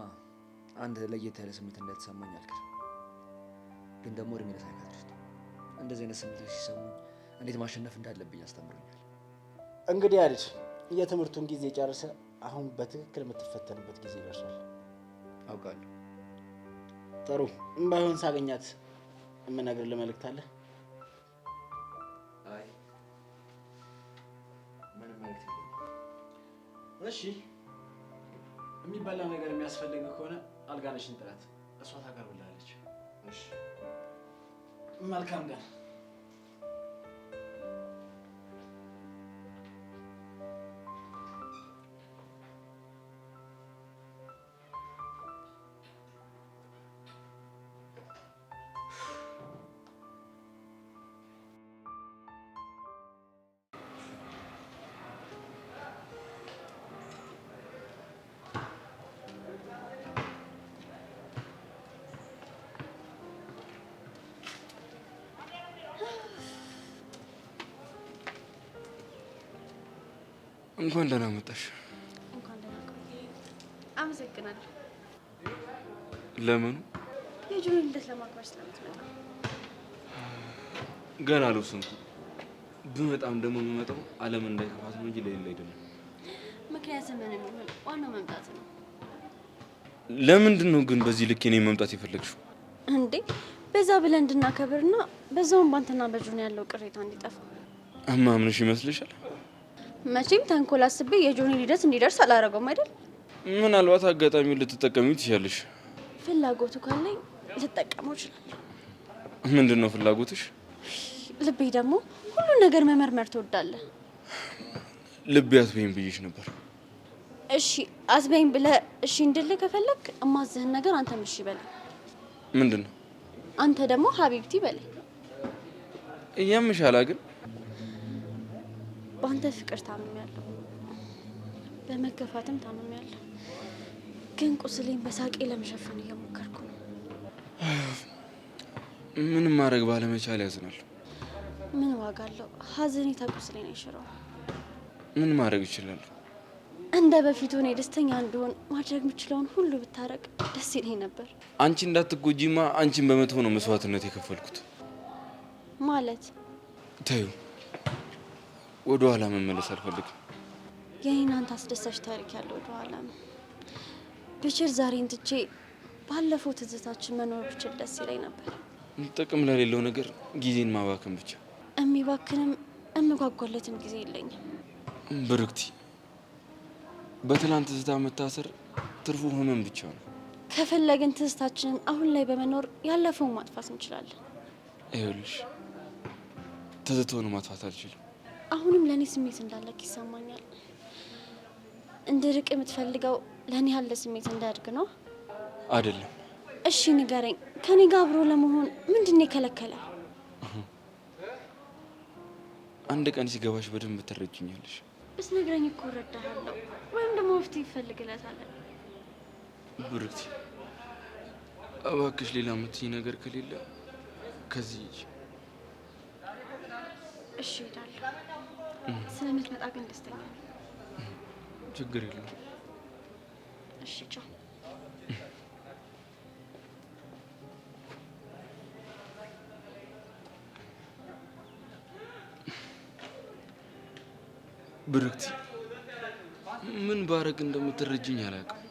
አንድ ለየት ያለ ስሜት እንደተሰማኝ አልክድም። ግን ደግሞ እድሜ ለሳይካትሪስት እንደዚህ አይነት ስሜቶች ሲሰሙኝ እንዴት ማሸነፍ እንዳለብኝ አስተምሮኛል። እንግዲህ አልጅ የትምህርቱን ጊዜ ጨርሰ አሁን በትክክል የምትፈተንበት ጊዜ ደርሷል። አውቃለሁ። ጥሩ። ባይሆን ሳገኛት የምነግርልህ መልእክት አለ? አይ ምንም መልእክት የለኝም። እሺ፣ የሚበላ ነገር የሚያስፈልግ ከሆነ አልጋነሽን ጥራት፣ እሷ ታቀርብልሃለች። እሺ፣ መልካም ቀን። እንኳን ደህና መጣሽ። እንኳን ደህና ቆይ። አመሰግናለሁ። ለምን? የጆኒ ልደት ለማክበር ስለምትመጣ። ገና አልወሰንኩም። ብመጣም ደግሞ የምመጣው ዓለምን እንዳይከፋት ነው እንጂ ለሌላ አይደለም። ምክንያት ምን የሚሆን ዋናው መምጣት ነው። ለምንድን ነው ግን በዚህ ልክ እኔ መምጣት የፈለግሽው? እንዴ በዛ ብለን እንድናከብርና በዛውም ባንተና በጆኒ ያለው ቅሬታ እንዲጠፋ። እማምንሽ ይመስልሻል? መቼም ተንኮል አስቤ የጆኒ ልደት እንዲደርስ አላረገውም አይደል? ምናልባት አጋጣሚውን ልትጠቀሚው ትችያለሽ። ፍላጎቱ ካለኝ ልጠቀመው እችላለሁ። ምንድን ነው ፍላጎትሽ? ልቤ ደግሞ ሁሉን ነገር መመርመር ትወዳለህ። ልቤ አትበይም ብዬሽ ነበር። እሺ አትበይም ብለህ እሺ እንድልህ ከፈለግ እማዝህን ነገር አንተም እሺ በለኝ። ምንድን ነው? አንተ ደግሞ ሀቢብቲ በለኝ። እያምሻላ ግን በአንተ ፍቅር ታምሜያለሁ፣ በመገፋትም ታምሜያለሁ። ግን ቁስሌን በሳቄ ለመሸፈን እየሞከርኩ ነው። ምንም ማድረግ ባለመቻል ያዝናል። ምን ዋጋ አለው? ሀዘኔታ ቁስሌን አይሽረውም። ምን ማድረግ ይችላል? እንደ በፊቱ እኔ ደስተኛ እንድሆን ማድረግ የምችለውን ሁሉ ብታረቅ ደስ ይለኝ ነበር። አንቺ እንዳትጎጂማ አንቺን በመጥፎ ነው መስዋዕትነት የከፈልኩት። ማለት ተዩ፣ ወደ ኋላ መመለስ አልፈልግም። የኔን አንተ አስደሳች ታሪክ ያለው ወደ ኋላ ነው። ብችል ዛሬን ትቼ ባለፈው ትዝታችን መኖር ብችል ደስ ይለኝ ነበር። ጥቅም ለሌለው ነገር ጊዜን ማባከን ብቻ። የሚባክንም እምጓጓለትም ጊዜ የለኝም። ብርክቲ፣ በትላንት ትዝታ መታሰር ትርፉ ህመም ብቻ ነው። ከፈለግን ትዝታችንን አሁን ላይ በመኖር ያለፈውን ማጥፋት እንችላለን። ይኸውልሽ፣ ትዝታውን ማጥፋት አልችልም። አሁንም ለእኔ ስሜት እንዳለክ ይሰማኛል። እንድርቅ የምትፈልገው ለእኔ ያለ ስሜት እንዳያድግ ነው አይደለም? እሺ ንገረኝ፣ ከኔ ጋር አብሮ ለመሆን ምንድን ነው የከለከለ? አንድ ቀን ሲገባሽ በደንብ ትረጅኛለሽ። ብትነግረኝ እኮ እረዳሃለሁ፣ ወይም ደግሞ መፍትሄ ይፈልግለታለን። ብርክቲ፣ እባክሽ ሌላ የምትይኝ ነገር ከሌለ ከዚህ ሂጂ። እሺ እሄዳለሁ። ስለምትመጣ ግን ደስተኛ ነኝ። ችግር የለውም። እሺ ቻው። ብርክቲ፣ ምን ባረግ እንደምትረጅኝ አላውቅም።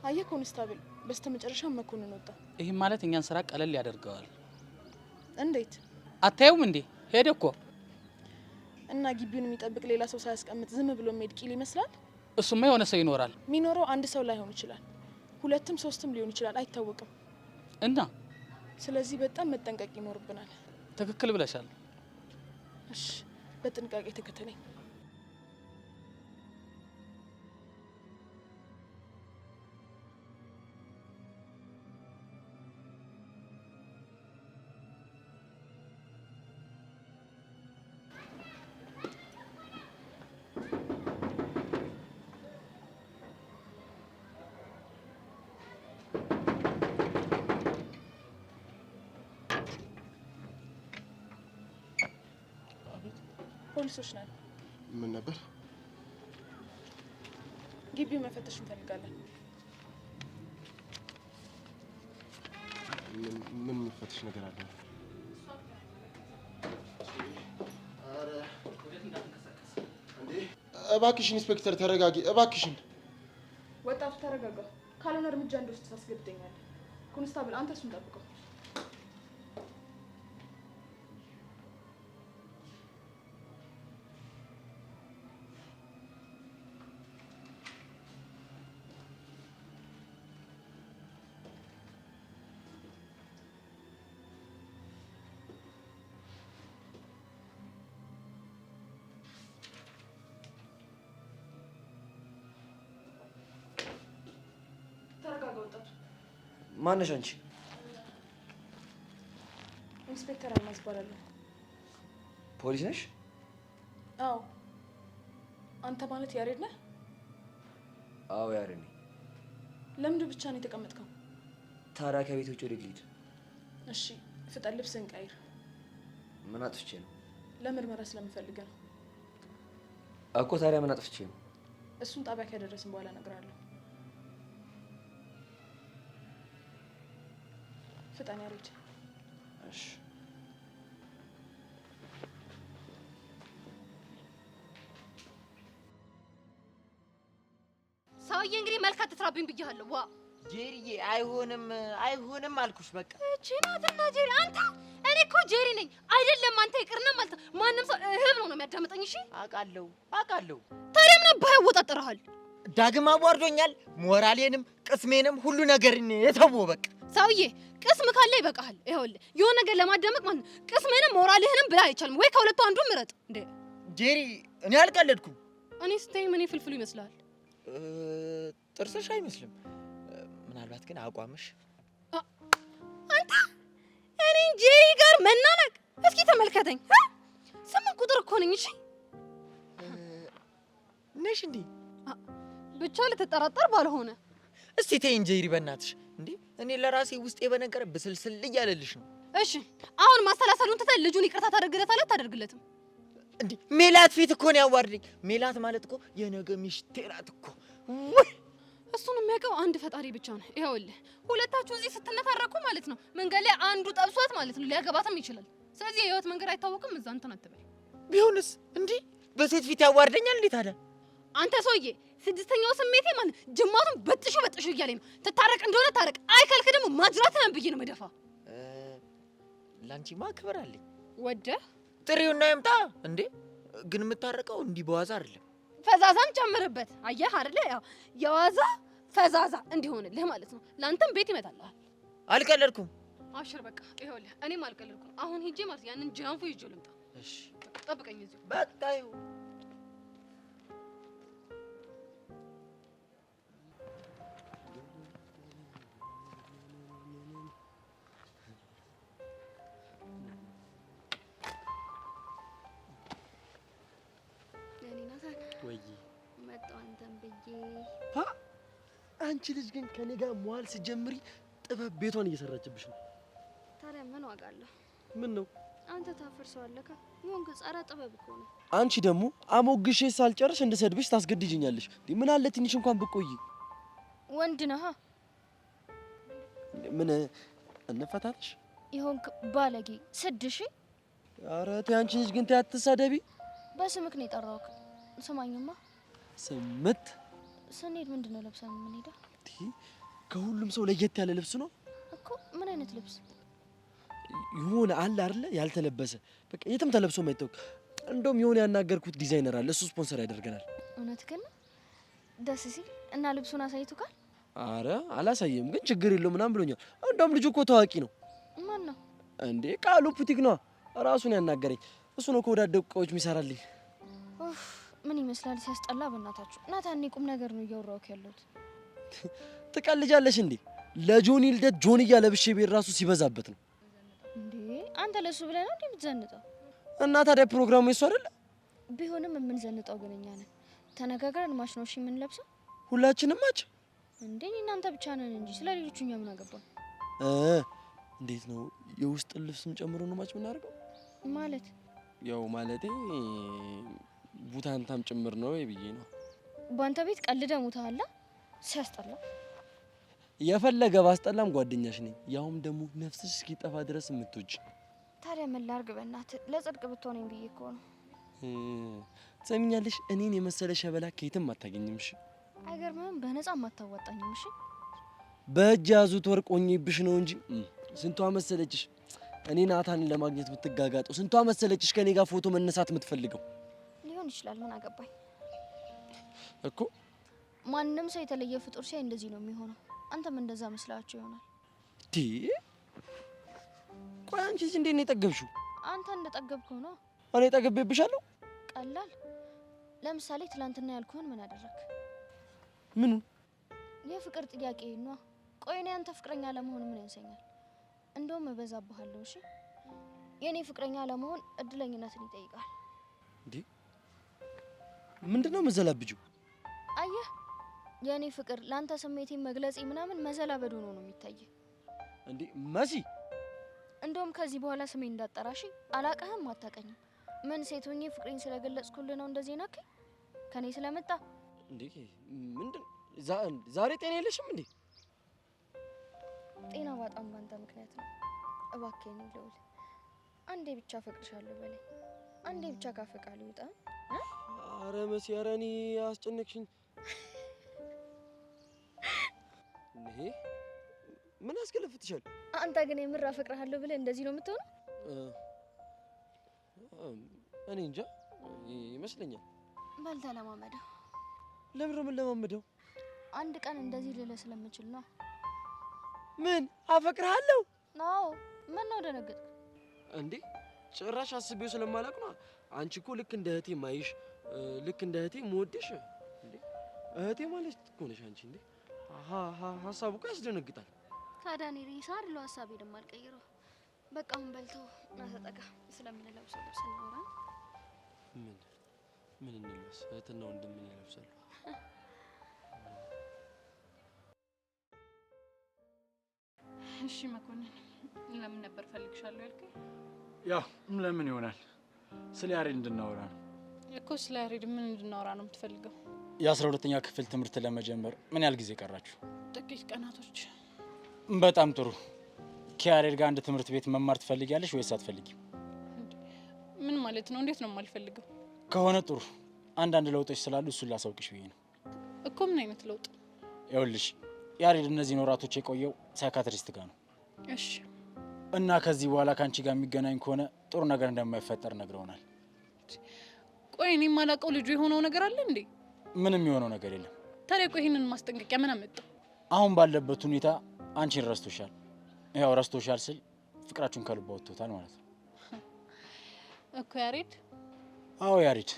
አየ ኮንስታብል፣ በስተመጨረሻ መኮንን ወጣ። ይህም ማለት እኛን ስራ ቀለል ያደርገዋል። እንዴት? አታዩም እንዴ? ሄደ እኮ። እና ግቢውን የሚጠብቅ ሌላ ሰው ሳያስቀምጥ ዝም ብሎ የሚሄድ ቂል ይመስላል? እሱማ የሆነ ሰው ይኖራል። የሚኖረው አንድ ሰው ላይሆን ይችላል፣ ሁለትም ሶስትም ሊሆን ይችላል፣ አይታወቅም። እና ስለዚህ በጣም መጠንቀቅ ይኖርብናል። ትክክል ብለሻል። እሺ፣ በጥንቃቄ ተከተለኝ። ፖሊሶች ነን። ምን ነበር? ግቢው መፈተሽ እንፈልጋለን። ምን የሚፈተሽ ነገር አለ? እባክሽ ኢንስፔክተር ተረጋጊ፣ እባክሽን። ወጣቱ ተረጋጋ፣ ካልሆነ እርምጃ እንደወስድ ታስገድደኛለህ። ኮንስታብል፣ አንተ እሱን ጠብቀው። ማነሽ አንቺ? ኢንስፔክተር አልማዝ እባላለሁ። ፖሊስ ነሽ? አዎ። አንተ ማለት ያሬድ ነህ? አዎ ያሬድ ነኝ። ለምንድን ብቻ ነው የተቀመጥከው? ታዲያ ከቤት ውጭ ወዴት ልሂድ? እሺ ፍጠን፣ ልብስህን ቀይር። ምን አጥፍቼ ነው? ለምርመራ ስለምፈልግ ነው እኮ። ታዲያ ምን አጥፍቼ ነው? እሱን ጣቢያ ከደረስን በኋላ እነግርሃለሁ። ፍጠን ያሬድ። እሺ። ሰውዬ እንግዲህ መልክ አትስራብኝ ብያለሁ። ዋ ጄሪዬ፣ አይሆንም አልኩሽ። በቃ እቺ ናትና ጄሪ። አንተ እኔ እኮ ጄሪ ነኝ አይደለም አንተ ይቅርና ማለት ማንም ሰው እህብ ነው የሚያዳምጠኝ። እሺ አውቃለሁ። ታዲያ ምን አባህ ያወጣጥርሃል? ዳግም አዋርዶኛል። ሞራሌንም ቅስሜንም ሁሉ ነገርን የተወው በቃ። ሰውዬ ቅስም ካለ ይበቃሃል። ይኸውልህ የሆነ ነገር ለማዳመቅ ማለት ቅስምህንም ሞራልህንም ብላ አይቻልም ወይ? ከሁለቱ አንዱን ምረጥ። እንዴ ጄሪ፣ እኔ አልቀለድኩም። እኔ ስታይ ምን ፍልፍሉ ይመስላል? ጥርስሽ አይመስልም። ምናልባት ግን አቋምሽ። አንተ እኔ ጄሪ ጋር መናነቅ? እስኪ ተመልከተኝ። 8 ቁጥር እኮ ነኝ። እሺ ነሽ እንዴ? ብቻ ልትጠራጠር ባልሆነ። እስቲ ተይኝ ጄሪ በእናትሽ። እንዴ እኔ ለራሴ ውስጤ በነገር ብስልስል እያለልሽ ነው። እሺ አሁን ማስተላሰሉን ትተህ ልጁን ይቅርታ ታደርግለታለህ አታደርግለትም? እንዴ ሜላት ፊት እኮ ነው ያዋርደኝ። ሜላት ማለት እኮ የነገ ሚስቴ ናት እኮ። ወይ እሱን የሚያውቀው አንድ ፈጣሪ ብቻ ነው። ይኸውልህ ሁለታችሁ እዚህ ስትነታረኩ ማለት ነው መንገድ ላይ አንዱ ጠብሷት ማለት ነው ሊያገባትም ይችላል። ስለዚህ የህይወት መንገድ አይታወቅም። እዛ እንትን አትበል። ቢሆንስ እንዴ በሴት ፊት ያዋርደኛል እንዴ ታዲያ? አንተ ሰውዬ ስድስተኛው ስሜቴ ማለት ጅማቱን በጥሹ እያለኝ ነው። ትታረቅ እንደሆነ ታረቅ፣ አይከልክ ደግሞ ማጅራትህን ብዬ ነው መደፋ። ላንቺማ ክብር አለኝ። ወደህ ጥሪውና ይምጣ እንዴ። ግን የምታረቀው እንዲህ በዋዛ አይደለም። ፈዛዛም ጨምርበት። አየህ አይደለ? ያው የዋዛ ፈዛዛ እንዲሆንልህ ማለት ነው። ለአንተም ቤት ይመጣልሃል። አልቀለድኩም። አብሽር በቃ ይኸውልህ፣ እኔም አልቀለድኩም። አሁን ሂጄ ማለት ያንን ጃንፎ ይዤው ልምጣ። እሺ ጠብቀኝ እዚሁ። በቃ ይኸው አንቺ ልጅ ግን ከኔ ጋር መዋል ስትጀምሪ ጥበብ ቤቷን እየሰራችብሽ ነው። ታዲያ ምን ዋጋ አለው? ምን ነው አንተ ታፈርሰዋለህ? ይሁን ጸረ ጥበብ እኮ ነው። አንቺ ደግሞ አሞግሼ ሳልጨርስ እንድሰድብሽ ታስገድጅኛለሽ። ምን አለ ትንሽ እንኳን ብቆይ። ወንድ ነህ። ምን እንፈታለሽ? ይሁን ባለጌ ስድሽ። ኧረ ተይ አንቺ ልጅ ግን ተይ አትሳደቢ። በስምክ ነው የጠራሁት። ስማኝማ ስምት ስንሄድ ምንድን ነው ለብሰን የምንሄደው? ከሁሉም ሰው ለየት ያለ ልብስ ነው እኮ። ምን አይነት ልብስ? ይሁን አለ አይደለ ያልተለበሰ በቃ የትም ተለብሶ የማይታወቅ። እንደውም የሆነ ያናገርኩት ዲዛይነር አለ፣ እሱ ስፖንሰር ያደርገናል። እውነት ግን ደስ ሲል እና ልብሱን አሳይቶካል? አረ አላሳየም፣ ግን ችግር የለው ምናምን ብሎኛል። እንደውም ልጁ እኮ ታዋቂ ነው። ማን ነው እንዴ? ቃሉ ፑቲክ ነው ራሱን ያናገረኝ። እሱ ነው ከወዳደቁ እቃዎች የሚሰራልኝ። ምን ይመስላል ሲያስጠላ። በእናታችሁ ናታን፣ ቁም ነገር ነው እያወራሁት ያለሁት። ትቀልጃለሽ እንዴ? ለጆኒ ልደት ጆንያ ለብሼ ቤት ራሱ ሲበዛበት ነው እንዴ? አንተ ለሱ ብለህ ነው እንዴ የምትዘንጠው? እና ታዲያ ፕሮግራሙ የሱ አይደለ? ቢሆንም የምንዘንጠው ግን እኛ ነን። ተነጋግረን ማች ነው እሺ የምንለብሰው። ሁላችንም ማች እንዴ? እናንተ ብቻ ነን እንጂ ስለ ሌሎቹ እኛ ምን አገባን? እንዴት ነው የውስጥ ልብስም ጨምሮ ነው ማች የምናደርገው? ማለት ያው ማለቴ ቡታንታም ጭምር ነው ብዬ ነው። በአንተ ቤት ቀልደ ሙታላ ሲያስጠላ። የፈለገ ባስጠላም ጓደኛሽ ነኝ። ያውም ደግሞ ነፍስሽ እስኪጠፋ ድረስ የምትወጂ። ታዲያ ምን ላድርግ? በእናትህ ለጽድቅ ብትሆነኝ ብዬ እኮ ነው። ትሰሚኛለሽ? እኔን የመሰለ ሸበላ ከየትም አታገኝም። እሺ አይገርምህም? በነፃ አታዋጣኝም። እሺ በእጅ ያዙት ወርቅ ሆኜብሽ ነው እንጂ ስንቷ መሰለችሽ እኔ ናታንን ለማግኘት ብትጋጋጠው፣ ስንቷ መሰለችሽ ከኔ ጋር ፎቶ መነሳት የምትፈልገው። ሊሆን ይችላል፣ ምን አገባኝ እኮ። ማንም ሰው የተለየ ፍጡር ሲያይ እንደዚህ ነው የሚሆነው። አንተም እንደዛ መስላችሁ ይሆናል። ቆይ አንቺ እዚህ እንዴት ነው የጠገብሽው? አንተ እንደጠገብከው ነው። እኔ ጠግቤብሻለሁ? ቀላል። ለምሳሌ ትላንትና ያልኩህን ምን አደረክ? ምኑ? የፍቅር ጥያቄ ነው። ቆይ እኔ አንተ ፍቅረኛ ለመሆን ምን ያንሰኛል? እንደውም እበዛብሃለሁ። እሺ የኔ ፍቅረኛ ለመሆን እድለኝነትን ይጠይቃል። እንዴ ምንድነው መዘላብጂው? አየህ የኔ ፍቅር ላንተ ስሜቴን መግለጽ ምናምን መዘላበድ ሆኖ ነው የሚታይ። እንዴ መሲ እንደውም ከዚህ በኋላ ስሜ እንዳጠራሽ አላቀህም፣ አታቀኝም። ምን ሴት ሆኜ ፍቅሬን ስለገለጽኩልህ ነው እንደዚህ ናከኝ ከኔ ስለመጣ? እንዴ ምንድን ዛሬ ጤና የለሽም እንዴ? ጤና ባጣም ባንተ ምክንያት ነው። እባክህ እኔ ልውል አንዴ ብቻ ፈቅድሻለሁ በለኝ። አንዴ ብቻ ካፈቃል ይውጣ። አረ መሲ አረ እኔ አስጨነቅሽኝ። ይሄ ምን አስገለፍትሻል? አንተ ግን የምር አፈቅርሃለሁ ብለህ እንደዚህ ነው የምትሆነው? እኔ እንጃ ይመስለኛል። በል ተለማመደው። ለምን ነው የምንለማመደው? አንድ ቀን እንደዚህ ልልህ ስለምችል ነው። ምን አፈቅርሃለሁ? ነው ምን ነው ደነገጥክ እንዴ? ጭራሽ አስቤው ስለማላውቅ ነው። አንቺ እኮ ልክ እንደ እህቴ ማይሽ፣ ልክ እንደ እህቴ የምወድሽ እንዴ እህቴ ማለት እኮ ነሽ አንቺ። እንዴ ሀሳቡ እኮ ያስደነግጣል። ታዲያ እኔ ሬሳ አይደለሁ ሀሳቤን የማልቀይረው። በቃ አሁን በልተው ና ተጠጋ። ስለምንለብሰው ልብስ እናወራ። ምን እንልበስ? እህትና ወንድም ምን ይለብሳሉ? እሺ መኮንን ለምን ነበር ፈልግሻለሁ ያልከኝ? ያው ለምን ይሆናል ስለ ያሬድ እንድናወራ ነው እኮ። ስለ ያሬድ ምን እንድናወራ ነው የምትፈልገው? የ12ኛ ክፍል ትምህርት ለመጀመር ምን ያህል ጊዜ ቀራችሁ? ጥቂት ቀናቶች። በጣም ጥሩ። ከያሬድ ጋር አንድ ትምህርት ቤት መማር ትፈልጊያለሽ ወይስ አትፈልጊም? ምን ማለት ነው? እንዴት ነው የማልፈልገው? ከሆነ ጥሩ። አንዳንድ ለውጦች ስላሉ እሱን ላሳውቅሽ ብዬ ነው እኮ። ምን አይነት ለውጥ? ይኸውልሽ ያሬድ እነዚህን ወራቶች የቆየው ሳይካትሪስት ጋር ነው። እሺ። እና ከዚህ በኋላ ከአንቺ ጋር የሚገናኝ ከሆነ ጥሩ ነገር እንደማይፈጠር ነግረውናል። ቆይ እኔ የማላውቀው ልጁ የሆነው ነገር አለ እንዴ? ምንም የሆነው ነገር የለም። ታዲያ ቆይ ይሄንን ማስጠንቀቂያ ምን አመጣው? አሁን ባለበት ሁኔታ አንቺን ረስቶሻል። ያው ረስቶሻል ስል ፍቅራችሁን ከልባ ወጥቶታል ማለት ነው እኮ ያሬድ። አዎ ያሬድ።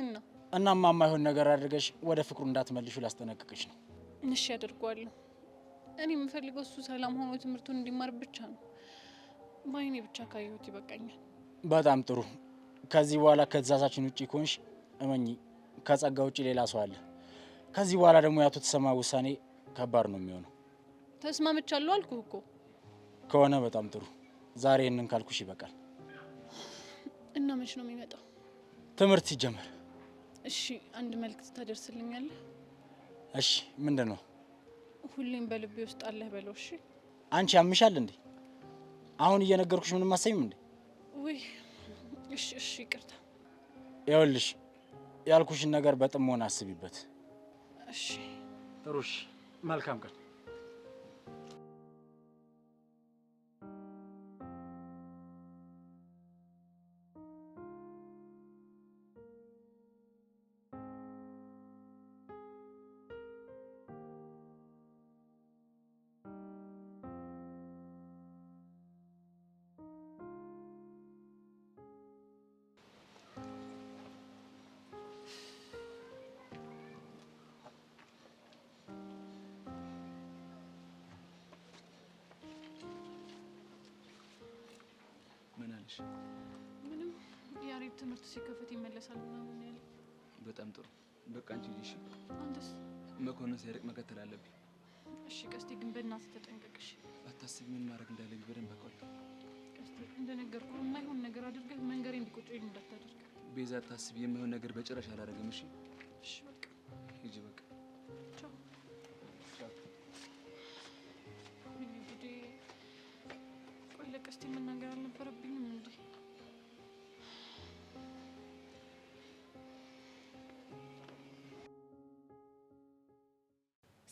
እና እናማ የማይሆን ነገር አድርገሽ ወደ ፍቅሩ እንዳትመልሹ ላስጠነቅቅሽ ነው። እሺ አደርገዋለሁ። እኔ የምፈልገው እሱ ሰላም ሆኖ ትምህርቱን እንዲማር ብቻ ነው። በአይኔ ብቻ ካየሁት ይበቃኛል። በጣም ጥሩ። ከዚህ በኋላ ከትእዛዛችን ውጪ ከሆንሽ እመኚ ከጸጋ ውጪ ሌላ ሰው አለ። ከዚህ በኋላ ደግሞ ያቶ ተሰማ ውሳኔ ከባድ ነው የሚሆነው። ተስማምቻለሁ አልኩህ እኮ። ከሆነ በጣም ጥሩ። ዛሬ ይህንን ካልኩሽ ይበቃል። እና መች ነው የሚመጣው? ትምህርት ሲጀመር። እሺ አንድ መልዕክት ታደርስልኛለህ? እሺ ምንድን ነው? ሁሌም በልቤ ውስጥ አለህ በለው። እሺ። አንቺ ያምሻል እንዴ? አሁን እየነገርኩሽ ምንም አሰይም እንዴ? ውይ እሺ እሺ ይቅርታ። ይኸውልሽ ያልኩሽን ነገር በጥሞና አስቢበት። እሺ ጥሩ። እሺ መልካም ቀን። ምንም ያሬድ ትምህርት ሲከፈት ይመለሳል ምናምን ያለ። በጣም ጥሩ። በቃ አንቺ ልጅ አንተስ? መኮንን ሳይርቅ መከተል አለብኝ። እሺ ቀስቴ፣ ግን በእናትህ ተጠንቀቅሽ። አታስቢ፣ ምን ማድረግ እንዳለብኝ በደንብ አውቃለሁ። ቀስቴ፣ እንደነገርኩህ የማይሆን ነገር አድርገህ መንገሬ እንዲቆጨኝ እንዳታደርግ። ቤዛ አታስቢ፣ የማይሆን ነገር በጭራሽ አላደርግም። እሺ እሺ በቃ ሂጂ። በቃ ቻው። እንግዲህ ቆይ ለቀስቴ መናገር አልነበረብኝም እንዴ?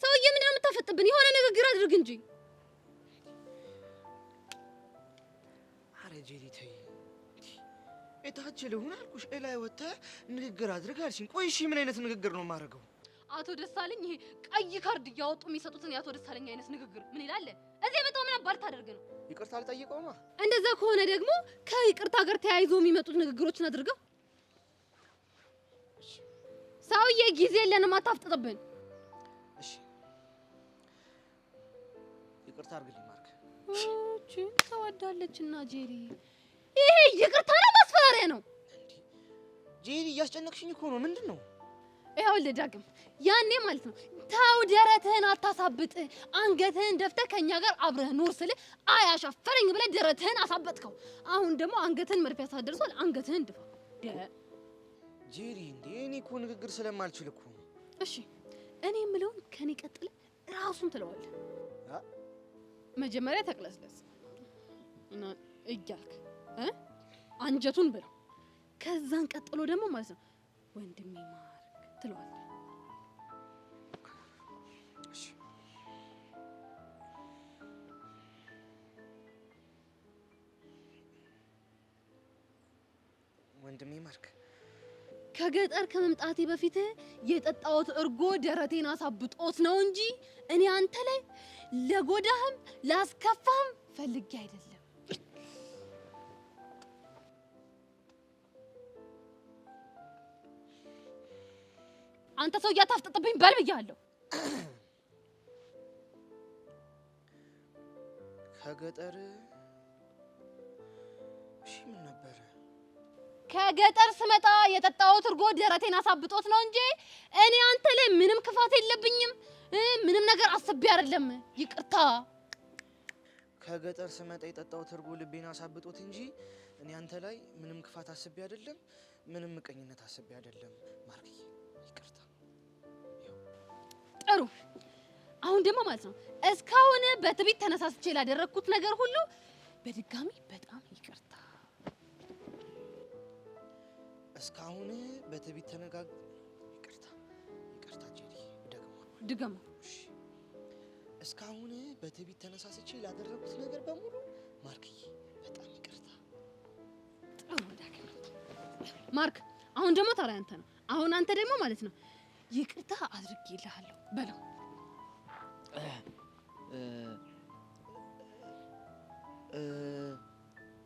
ሰውዬ ምንድን ነው የምታፈጥብን? የሆነ ንግግር አድርግ እንጂ። አረ ጄሪ ተይ፣ እታች ልሁን አልኩሽ። እላይ ወጥተህ ንግግር አድርግ አልሽኝ። ቆይ እሺ ምን አይነት ንግግር ነው የማደርገው? አቶ ደሳለኝ ይሄ ቀይ ካርድ እያወጡ የሚሰጡትን የአቶ ደሳለኝ አይነት ንግግር ምን ይላል? እዚህ የመጣው ምን አባል ታደርግ ነው? ይቅርታ አልጠይቀውማ። እንደዛ ከሆነ ደግሞ ከይቅርታ ጋር ተያይዞ የሚመጡት ንግግሮችን አድርገው። ሰውዬ ጊዜ የለንም፣ አታፍጥጥብን። እሺ ይቅርታ አድርግልኝ ማርክ። እቺ ተወዳለችና ጄሪ፣ ይሄ ይቅርታ ነው ማስፈራሪያ ነው? ጄሪ እያስጨነቅሽኝ እኮ ነው። ምንድን ነው? ይኸውልህ ዳግም፣ ያኔ ማለት ነው ተው ደረትህን አታሳብጥ፣ አንገትህን ደፍተህ ከኛ ጋር አብረህ ኑር ስልህ አያሻፈረኝ ብለህ ደረትህን አሳበጥከው። አሁን ደግሞ አንገትህን መድፊያ ሳትደርሷል፣ አንገትህን ድፋ። ጄሪ እንዴ እኔ እኮ ንግግር ስለማልችል እኮ ነው። እሺ እኔ የምለውን ከኔ ቀጥለህ ራሱን ትለዋለህ። መጀመሪያ ተቅለስለስ እና እያልክ አንጀቱን ብለው፣ ከዛን ቀጥሎ ደግሞ ማለት ነው ወንድሜ ማርክ ትለዋለህ። ወንድሜ ማርክ፣ ከገጠር ከመምጣቴ በፊት የጠጣሁት እርጎ ደረቴን አሳብጦት ነው እንጂ እኔ አንተ ላይ ለጎዳህም ላስከፋህም ፈልጌ አይደለም። አንተ ሰው እያታፍጥጥብኝ በል ብያለሁ። ከገጠር እሺ ምን ነበረ? ከገጠር ስመጣ የጠጣሁት እርጎ ደረቴን አሳብጦት ነው እንጂ እኔ አንተ ላይ ምንም ክፋት የለብኝም። ምንም ነገር አስቤ አይደለም። ይቅርታ። ከገጠር ስመጣ የጠጣሁት እርጎ ልቤን አሳብጦት እንጂ እኔ አንተ ላይ ምንም ክፋት አስቤ አይደለም፣ ምንም ምቀኝነት አስቤ አይደለም። ማርክዬ ይቅርታ። ጥሩ። አሁን ደግሞ ማለት ነው እስካሁን በትዕቢት ተነሳስቼ ላደረግኩት ነገር ሁሉ በድጋሚ በጣም ይቅርታ። እስካሁን በትዕቢት ይቅርታ ጄሪ፣ ድገማ። እሺ እስካሁን በትዕቢት ተነሳስቼ ላደረኩት ነገር በሙሉ ማርክዬ በጣም ይቅርታ። ጥሩ ዳግም። ማርክ አሁን ደግሞ ተራ አንተ ነው። አሁን አንተ ደግሞ ማለት ነው ይቅርታ አድርጌልሃለሁ በለው።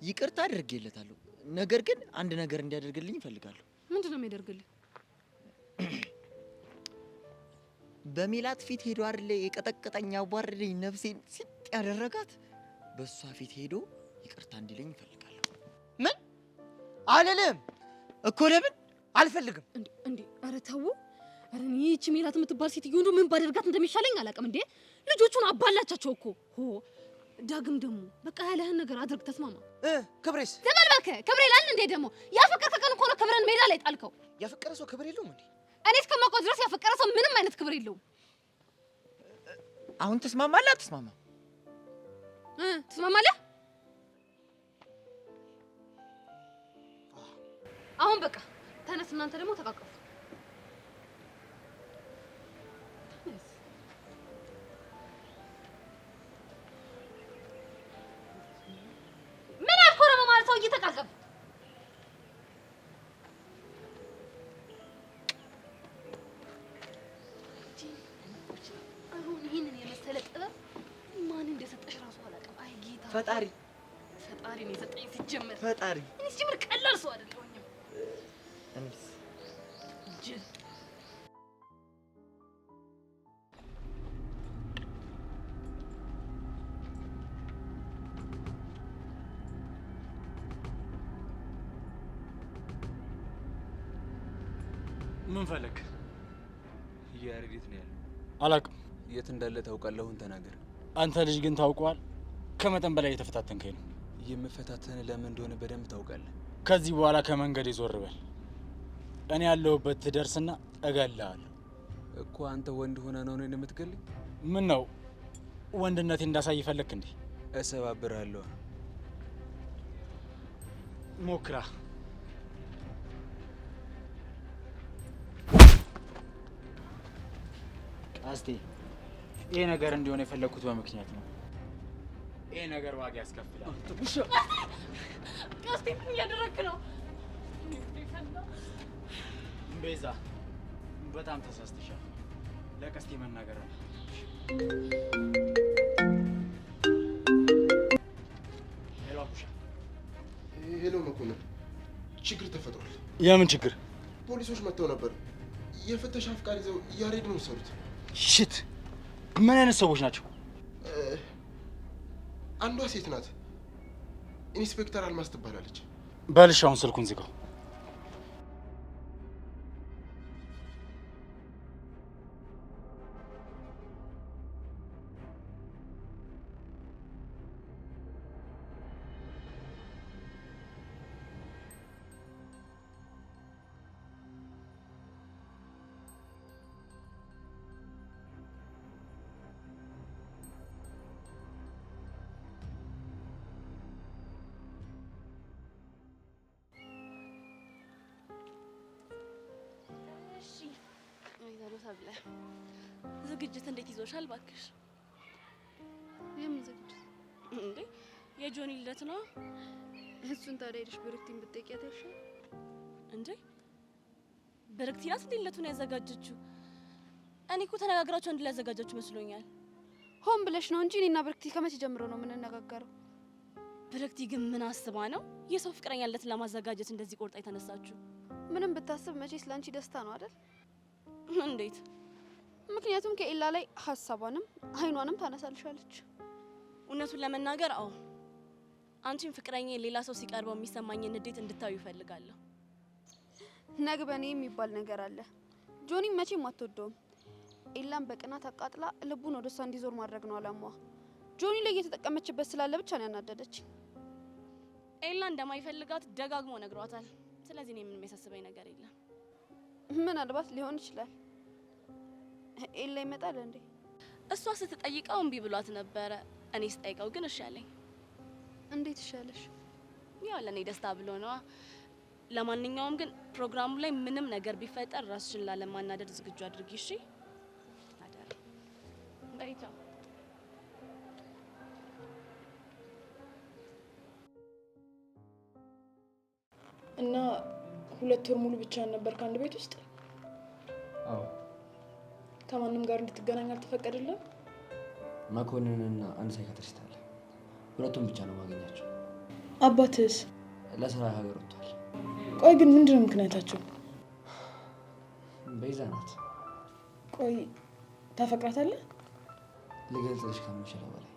ይቅርታ አድርጌለታለሁ። ነገር ግን አንድ ነገር እንዲያደርግልኝ እፈልጋለሁ። ምንድን ነው የሚያደርግልህ? በሜላት ፊት ሄዶ አይደለ የቀጠቀጠኝ ያዋረደኝ ነፍሴን ሲጥ ያደረጋት፣ በእሷ ፊት ሄዶ ይቅርታ እንዲለኝ እፈልጋለሁ። ምን አልልም እኮ። ለምን አልፈልግም እንዴ? ኧረ ተው። ኧረ እኔ ይህች ሜላት የምትባል ሴትዮ እንደው ምን ባደርጋት እንደሚሻለኝ አላውቅም። እንዴ ልጆቹን አባላቻቸው እኮ። ዳግም ደግሞ በቃ ያለህን ነገር አድርግ። ተስማማ። ክብሬስ ተመልበከ ክብሬ ይላል እንዴ? ደግሞ ያፈቀርከ ቀን እኮ ነው ክብርን ሜዳ ላይ ጣልከው። ያፈቀረ ሰው ክብር የለውም እንዴ? እኔ እስከማውቀው ድረስ ያፈቀረ ሰው ምንም አይነት ክብር የለውም። አሁን ትስማማለህ? አትስማማ? ትስማማለህ? አሁን በቃ ተነስ። እናንተ ደግሞ ተቃቀፉ። ምን ያልኮረመ ማለት ሰው እየተቃቀፉ ይህንን የመሰለ ጥበብ ማን እንደሰጠሽ ራሱ አላውቅም። አይ ጌታ ፈጣሪ ነው የሰጠኝ። ሲጀመር ፈጣሪ እኔ ሲጀመር ቀላል ሰው አይደለሁኝም። ጅል ምን ፈለግ? ያሬድ የት ነው ያለው? አላውቅም። የት እንዳለ ታውቃለህ? አሁን ተናገር። አንተ ልጅ ግን ታውቀዋል። ከመጠን በላይ የተፈታተንከኝ ነው። የምፈታተን ለምን እንደሆነ በደንብ ታውቃለህ። ከዚህ በኋላ ከመንገድ ይዞር በል። እኔ ያለሁበት ትደርስና እገልሃለሁ እኮ። አንተ ወንድ ሆነ ነው እኔን የምትገልኝ? ምን ነው ወንድነቴ እንዳሳይ ፈለክ እንዴ? እሰባብራለሁ። ሞክራ። አስቴ ይሄ ነገር እንዲሆን የፈለኩት በምክንያት ነው። ይሄ ነገር ዋጋ ያስከፍላል። ቀስቴ ምን እያደረግክ ነው? ቤዛ በጣም ተሳስተሻል። ለቀስቴ መናገር አለ። ሄሎ አቡሻ። ሄሎ መኮንን፣ ችግር ተፈጥሯል። የምን ችግር? ፖሊሶች መጥተው ነበር። የፍተሻ ፍቃድ ይዘው ያሬድን ወሰዱት። ሽት! ምን አይነት ሰዎች ናቸው? አንዷ ሴት ናት። ኢንስፔክተር አልማዝ ትባላለች። በልሽ አሁን ስልኩን ዝጋው። ዝግጅት እንዴት ይዞሻል ባክሽ? የምን ዝግጅት እንዴ? የጆኒ ልደት ነው። እሱን ታዲያ ሄደሽ ብርክቲን ብትጠይቂያት አይሻል እንዴ? ብርክቲ ናት እንዴ ልደቱን ያዘጋጀችው? እኔ እኮ ተነጋግራችሁ አንድ ላይ ያዘጋጃችሁ መስሎኛል። ሆን ብለሽ ነው እንጂ እኔና ብርክቲ ከመቼ ጀምሮ ነው የምንነጋገረው? ብርክቲ ግን ምን አስባ ነው የሰው ፍቅረኛ ልደት ለማዘጋጀት እንደዚህ ቆርጣ የተነሳችሁ? ምንም ብታስብ መቼ ስላንቺ ደስታ ነው አይደል? እንዴት? ምክንያቱም ከኤላ ላይ ሀሳቧንም አይኗንም ታነሳልሻለች። እውነቱን ለመናገር አዎ፣ አንቺን ፍቅረኛ ሌላ ሰው ሲቀርበው የሚሰማኝን ንዴት እንድታዩ ይፈልጋለሁ። ነግበኔ የሚባል ነገር አለ። ጆኒ መቼም አትወደውም። ኤላን በቅናት አቃጥላ ልቡን ወደ እሷ እንዲዞር ማድረግ ነው አላማዋ። ጆኒ ላይ እየተጠቀመችበት ስላለ ብቻ ነው ያናደደች። ኤላ እንደማይፈልጋት ደጋግሞ ነግሯታል። ስለዚህ እኔ ምንም የሚያሳስበኝ ነገር የለም። ምናልባት ሊሆን ይችላል። ኤላ ይመጣል እንዴ? እሷ ስትጠይቀው እምቢ ብሏት ነበረ። እኔ ስጠይቀው ግን እሺ አለኝ። እንዴት ይሻለሽ? ያው ለኔ ደስታ ብሎ ነዋ። ለማንኛውም ግን ፕሮግራሙ ላይ ምንም ነገር ቢፈጠር ራስሽን ላለማናደድ ዝግጁ አድርጊ እሺ? አደራ። በይታ እና 2 ወር ሙሉ ብቻህን ነበር ከአንድ ቤት ውስጥ? አዎ። ከማንም ጋር እንድትገናኝ አልተፈቀደልም? መኮንንና አንድ ሳይካትሪስት አለ። ሁለቱም ብቻ ነው ማገኛቸው። አባትስ? ለስራ ሀገር ወጥቷል። ቆይ ግን ምንድነው ምክንያታቸው? ቤዛ ናት። ቆይ ታፈቅራታለህ? ልገልጽልሽ ከምችለው በላይ።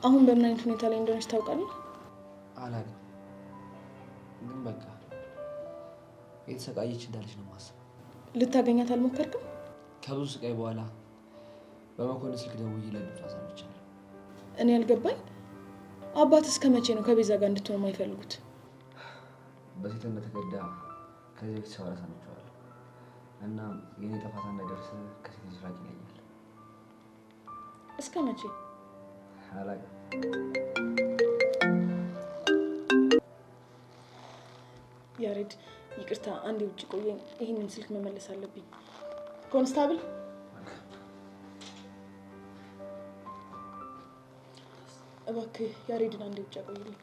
አሁን በምን አይነት ሁኔታ ላይ እንደሆነች ታውቃለህ? አላውቅም፣ ግን በቃ የተሰቃየች እንዳለች ነው የማስበው። ልታገኛት አልሞከርክም? ከብዙ ስቃይ በኋላ በመኮንን ስልክ ደውዬ ለድምጿ ሰምቻለሁ። እኔ ያልገባኝ አባት እስከ መቼ ነው ከቤዛ ጋር እንድትሆን የማይፈልጉት? በሴት እንደተገዳ ከዚህ በፊት ሲያወራ ሰምቼዋለሁ እና የኔ ጥፋት እንዳይደርስ ከሴት ልጅ ራቅ ይለኛል። እስከ መቼ? አላውቅም። ያሬድ ይቅርታ፣ አንዴ ውጭ ቆየኝ። ይህንን ስልክ መመለስ አለብኝ። ኮንስታብል እባክህ ያሬድን አንዴ ውጭ አቆይልኝ።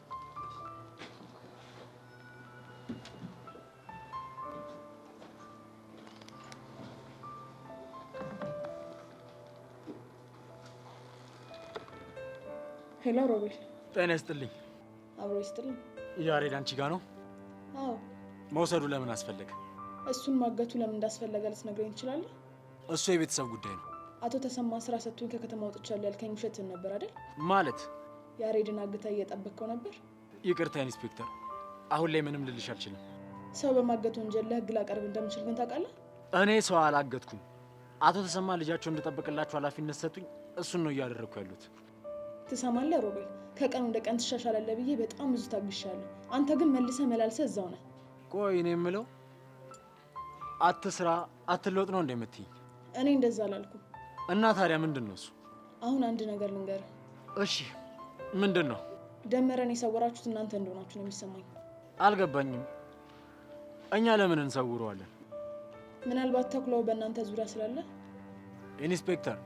ሄሎ ሮቤል። ጤና ይስጥልኝ። አብሮ ይስጥልኝ። ያሬድ አንቺ ጋ ነው? አዎ። መውሰዱ ለምን አስፈለገ? እሱን ማገቱ ለምን እንዳስፈለገ ልትነግረኝ ትችላለህ? እሱ የቤተሰብ ጉዳይ ነው። አቶ ተሰማ ስራ ሰጥቶኝ ከከተማ ወጥቻለሁ ያልከኝ ውሸትን ነበር አይደል? ማለት ያሬድን አግታ እየጠበቅከው ነበር? ይቅርታ ኢንስፔክተር፣ አሁን ላይ ምንም ልልሽ አልችልም። ሰው በማገቱ ወንጀል ለህግ ላቀርብ እንደምችል ግን ታውቃለህ? እኔ ሰው አላገትኩም። አቶ ተሰማ ልጃቸው እንድጠብቅላቸው ኃላፊነት ሰጡኝ። እሱን ነው እያደረግኩ ያሉት። ትሰማለህ ሮቤል፣ ከቀን ወደ ቀን ትሻሻላለህ ብዬ በጣም ብዙ ታግሻለሁ። አንተ ግን መልሰህ መላልሰህ እዛው ነህ። ቆይ እኔ የምለው አትስራ አትለወጥ ነው እንደምትይ? እኔ እንደዛ አላልኩም። እና ታዲያ ምንድን ነው እሱ? አሁን አንድ ነገር ልንገርህ። እሺ ምንድን ነው? ደመረን የሰወራችሁት እናንተ እንደሆናችሁ ነው የሚሰማኝ። አልገባኝም። እኛ ለምን እንሰውረዋለን? ምናልባት ተኩላው በእናንተ ዙሪያ ስላለ። ኢንስፔክተር፣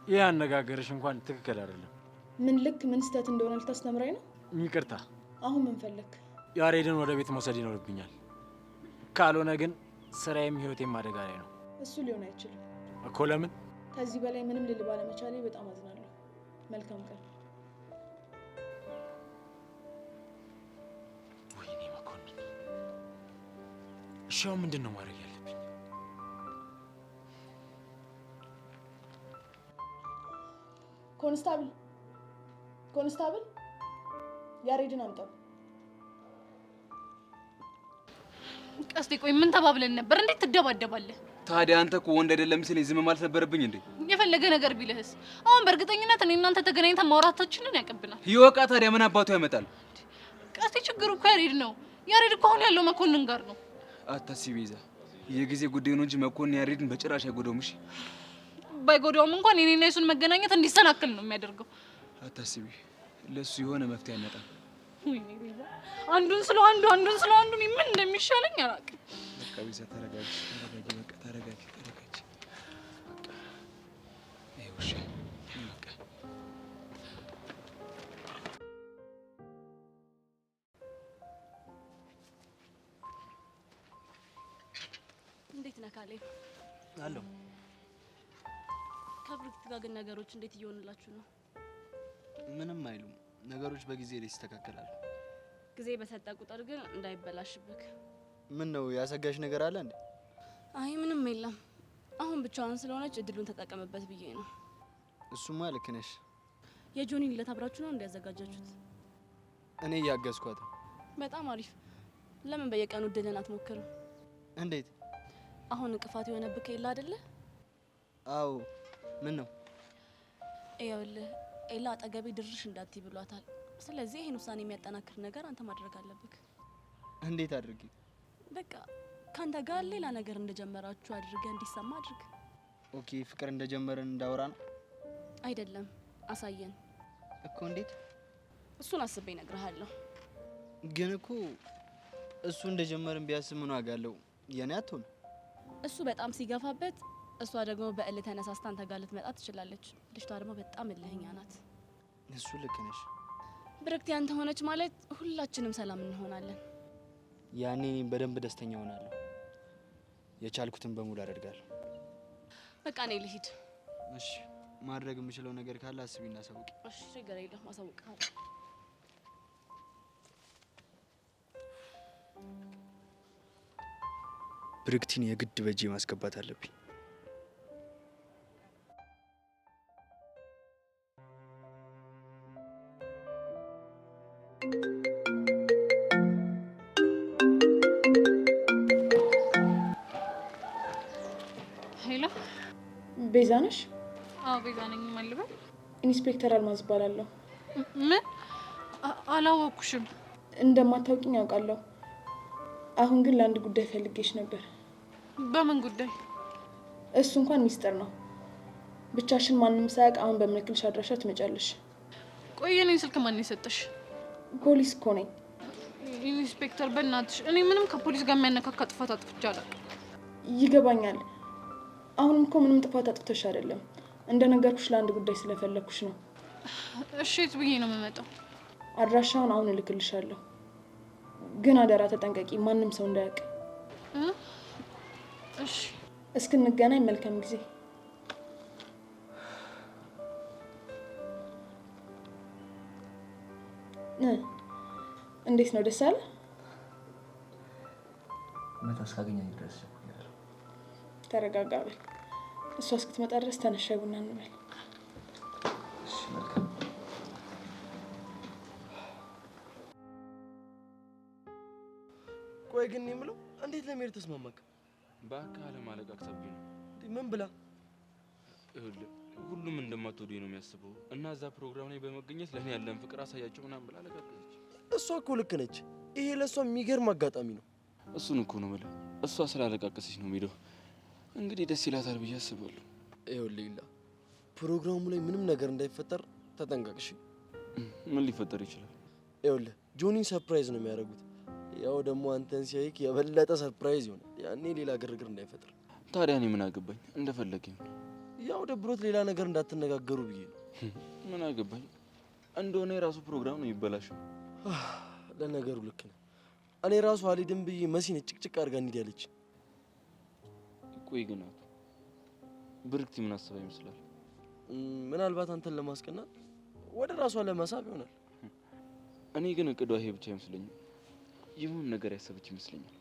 ይህ አነጋገርሽ እንኳን ትክክል አይደለም። ምን ልክ ምን ስህተት እንደሆነ ልታስተምራኝ ነው? ይቅርታ። አሁን ምን ፈለክ? ያሬድን ወደ ቤት መውሰድ ይኖርብኛል። ካልሆነ ግን ስራዬም ህይወቴም አደጋ ላይ ነው። እሱ ሊሆን አይችልም እኮ። ለምን? ከዚህ በላይ ምንም ልል ባለመቻሌ በጣም አዝናለሁ። መልካም ቀን። ወይኔ መኮንን። እሺ አሁን ምንድን ነው ማድረግ ያለብኝ? ኮንስታብል ኮንስታብል ያሬድን አምጣው። ቀስቴ ቆይ ምን ተባብለን ነበር? እንዴት ትደባደባለህ? ታዲያ አንተ እኮ ወንድ አይደለም ሲለኝ ዝም ማለት ነበረብኝ እንዴ? የፈለገ ነገር ቢልህስ? አሁን በእርግጠኝነት እኔ እናንተ ተገናኝተን ማውራታችንን ያቀብናል። ይወቃ ታዲያ ምን አባቱ ያመጣል? ቀስቴ ችግሩ እኮ ያሬድ ነው። ያሬድ እኮ አሁን ያለው መኮንን ጋር ነው። አታስቢ ቤዛ፣ የጊዜ ጉዳይ ነው እንጂ መኮንን ያሬድን በጭራሽ አይጎዳውም። እሺ ባይጎዳውም እንኳን የኔና የሱን መገናኘት እንዲሰናክል ነው የሚያደርገው። አታስቢ፣ ለሱ የሆነ መፍትሄ ያመጣል። ወይኔ ቤዛ፣ አንዱን ስለ አንዱ ምን እንደሚሻለኝ አላውቅም። በቃ ቤዛ ተረጋጊ፣ በቃ ተረጋጊ። በቃ ይኸው እሺ፣ በቃ እንዴት ነህ ካሌብ? አለሁ። ከብሩክት ጋር ግን ነገሮች እንዴት እየሆኑላችሁ ነው? ምንም አይሉም። ነገሮች በጊዜ ይስተካከላሉ። ጊዜ በሰጠ ቁጥር ግን እንዳይበላሽብክ። ምን ነው ያሰጋሽ ነገር አለ እንዴ? አይ ምንም የለም። አሁን ብቻዋን ስለሆነች እድሉን ተጠቀምበት ብዬ ነው። እሱማ ልክ ነሽ። የጆኒን ልደት አብራችሁ ነው እንዲያዘጋጃችሁት? እኔ እያገዝኳት። በጣም አሪፍ። ለምን በየቀኑ እድልን አትሞክርም? እንዴት? አሁን እንቅፋት የሆነብክ የለ አይደለ? አዎ። ምን ነው? ይኸውልህ ኤላ አጠገቤ ድርሽ እንዳትይ ብሏታል። ስለዚህ ይሄን ውሳኔ የሚያጠናክር ነገር አንተ ማድረግ አለብክ። እንዴት አድርጊ? በቃ ካንተ ጋር ሌላ ነገር እንደጀመራችሁ አድርገህ እንዲሰማ አድርግ። ኦኬ፣ ፍቅር እንደጀመረን እንዳወራ ነው? አይደለም፣ አሳየን እኮ። እንዴት? እሱን አስቤ እነግርሃለሁ። ግን እኮ እሱ እንደጀመረን ቢያስብ ምን ዋጋ አለው? የኔ አትሆን። እሱ በጣም ሲገፋበት፣ እሷ ደግሞ በእልህ ተነሳስታ አንተ ጋር ልትመጣ ትችላለች። ልጅቷ ደግሞ በጣም እልህኛ ናት። እሱ ልክ ነሽ። ብርክት ያንተ ሆነች ማለት ሁላችንም ሰላም እንሆናለን። ያኔ እኔም በደንብ ደስተኛ ሆናለሁ። የቻልኩትን በሙሉ አደርጋለሁ። በቃ እኔ ልሂድ። እሺ፣ ማድረግ የምችለው ነገር ካለ አስቢና አሳውቂ። እሺ፣ ችግር የለም፣ አሳውቅሃለሁ። ብርክቲን የግድ በእጄ ማስገባት አለብኝ። ሄሎ፣ ቤዛ ነሽ? አዎ ቤዛ ነኝ። ማልበል? ኢንስፔክተር አልማዝ እባላለሁ። ምን? አላወኩሽም። እንደማታውቂኝ ያውቃለሁ። አሁን ግን ለአንድ ጉዳይ ፈልጌሽ ነበር። በምን ጉዳይ? እሱ እንኳን ሚስጥር ነው። ብቻሽን ማንም ሳያውቅ አሁን በምልክልሽ አድራሻ ትመጫለሽ። ቆይ የኔን ስልክ ማን የሰጠሽ? ፖሊስ እኮ ነኝ። ኢንስፔክተር በእናትሽ፣ እኔ ምንም ከፖሊስ ጋር የሚያነካካ ጥፋት አጥፍቼ አላውቅም። ይገባኛል። አሁንም እኮ ምንም ጥፋት አጥፍተሽ አይደለም። እንደነገርኩሽ ለአንድ ጉዳይ ስለፈለኩሽ ነው። እሺ፣ የት ብዬ ነው የምመጣው? አድራሻውን አሁን እልክልሻለሁ። ግን አደራ ተጠንቀቂ፣ ማንም ሰው እንዳያውቅ። እሺ። እስክንገናኝ መልካም ጊዜ። እንዴት ነው? ደስ አለ? መታ እስካገኘኝ ድረስ ቸኩያለሁ። ተረጋጋ በል። እሷ እስክትመጣ ድረስ ተነሽ፣ ቡና እንበል። እሺ፣ መልካም። ቆይ ግን የምለው እንዴት ለመሄድ ተስማማክ? በአካል ማለቅ አክሰብኝ ነው። ምን ብላ? ይኸውልህ ሁሉም እንደማትወዱኝ ነው የሚያስበው እና እዛ ፕሮግራም ላይ በመገኘት ለእኔ ያለን ፍቅር አሳያቸው ምናምን ብላ ለጋገዘች። እሷ እኮ ልክ ነች። ይሄ ለእሷ የሚገርም አጋጣሚ ነው። እሱን እኮ ነው የምልህ። እሷ ስላለቃቀሰች ነው የሚሄደው። እንግዲህ ደስ ይላታል ብዬ አስባለሁ። ይኸውልህ ይላ ፕሮግራሙ ላይ ምንም ነገር እንዳይፈጠር ተጠንቀቅሽ። ምን ሊፈጠር ይችላል? ይኸውልህ ጆኒን ሰርፕራይዝ ነው የሚያደርጉት። ያው ደግሞ አንተን ሲያይክ የበለጠ ሰርፕራይዝ ይሆናል። ያኔ ሌላ ግርግር እንዳይፈጥር። ታዲያ እኔ ምን አገባኝ? እንደፈለገ ይሁን። ያው ደብሮት ሌላ ነገር እንዳትነጋገሩ ብዬ ነው። ምን አገባኝ? እንደሆነ የራሱ ፕሮግራም ነው የሚበላሸው። ለነገሩ ልክ ነህ። እኔ ራሱ አልሄድም ብዬ መሲን ጭቅጭቅ አድርጋ እንሂድ ያለች። ቆይ ግን አቶ ብርክቲ ምን አስባ ይመስላል? ምናልባት አንተን ለማስቀናት ወደ ራሷ ለመሳብ ይሆናል። እኔ ግን እቅዷ ይሄ ብቻ አይመስለኝም። የሆነ ነገር ያሰበች ይመስለኛል።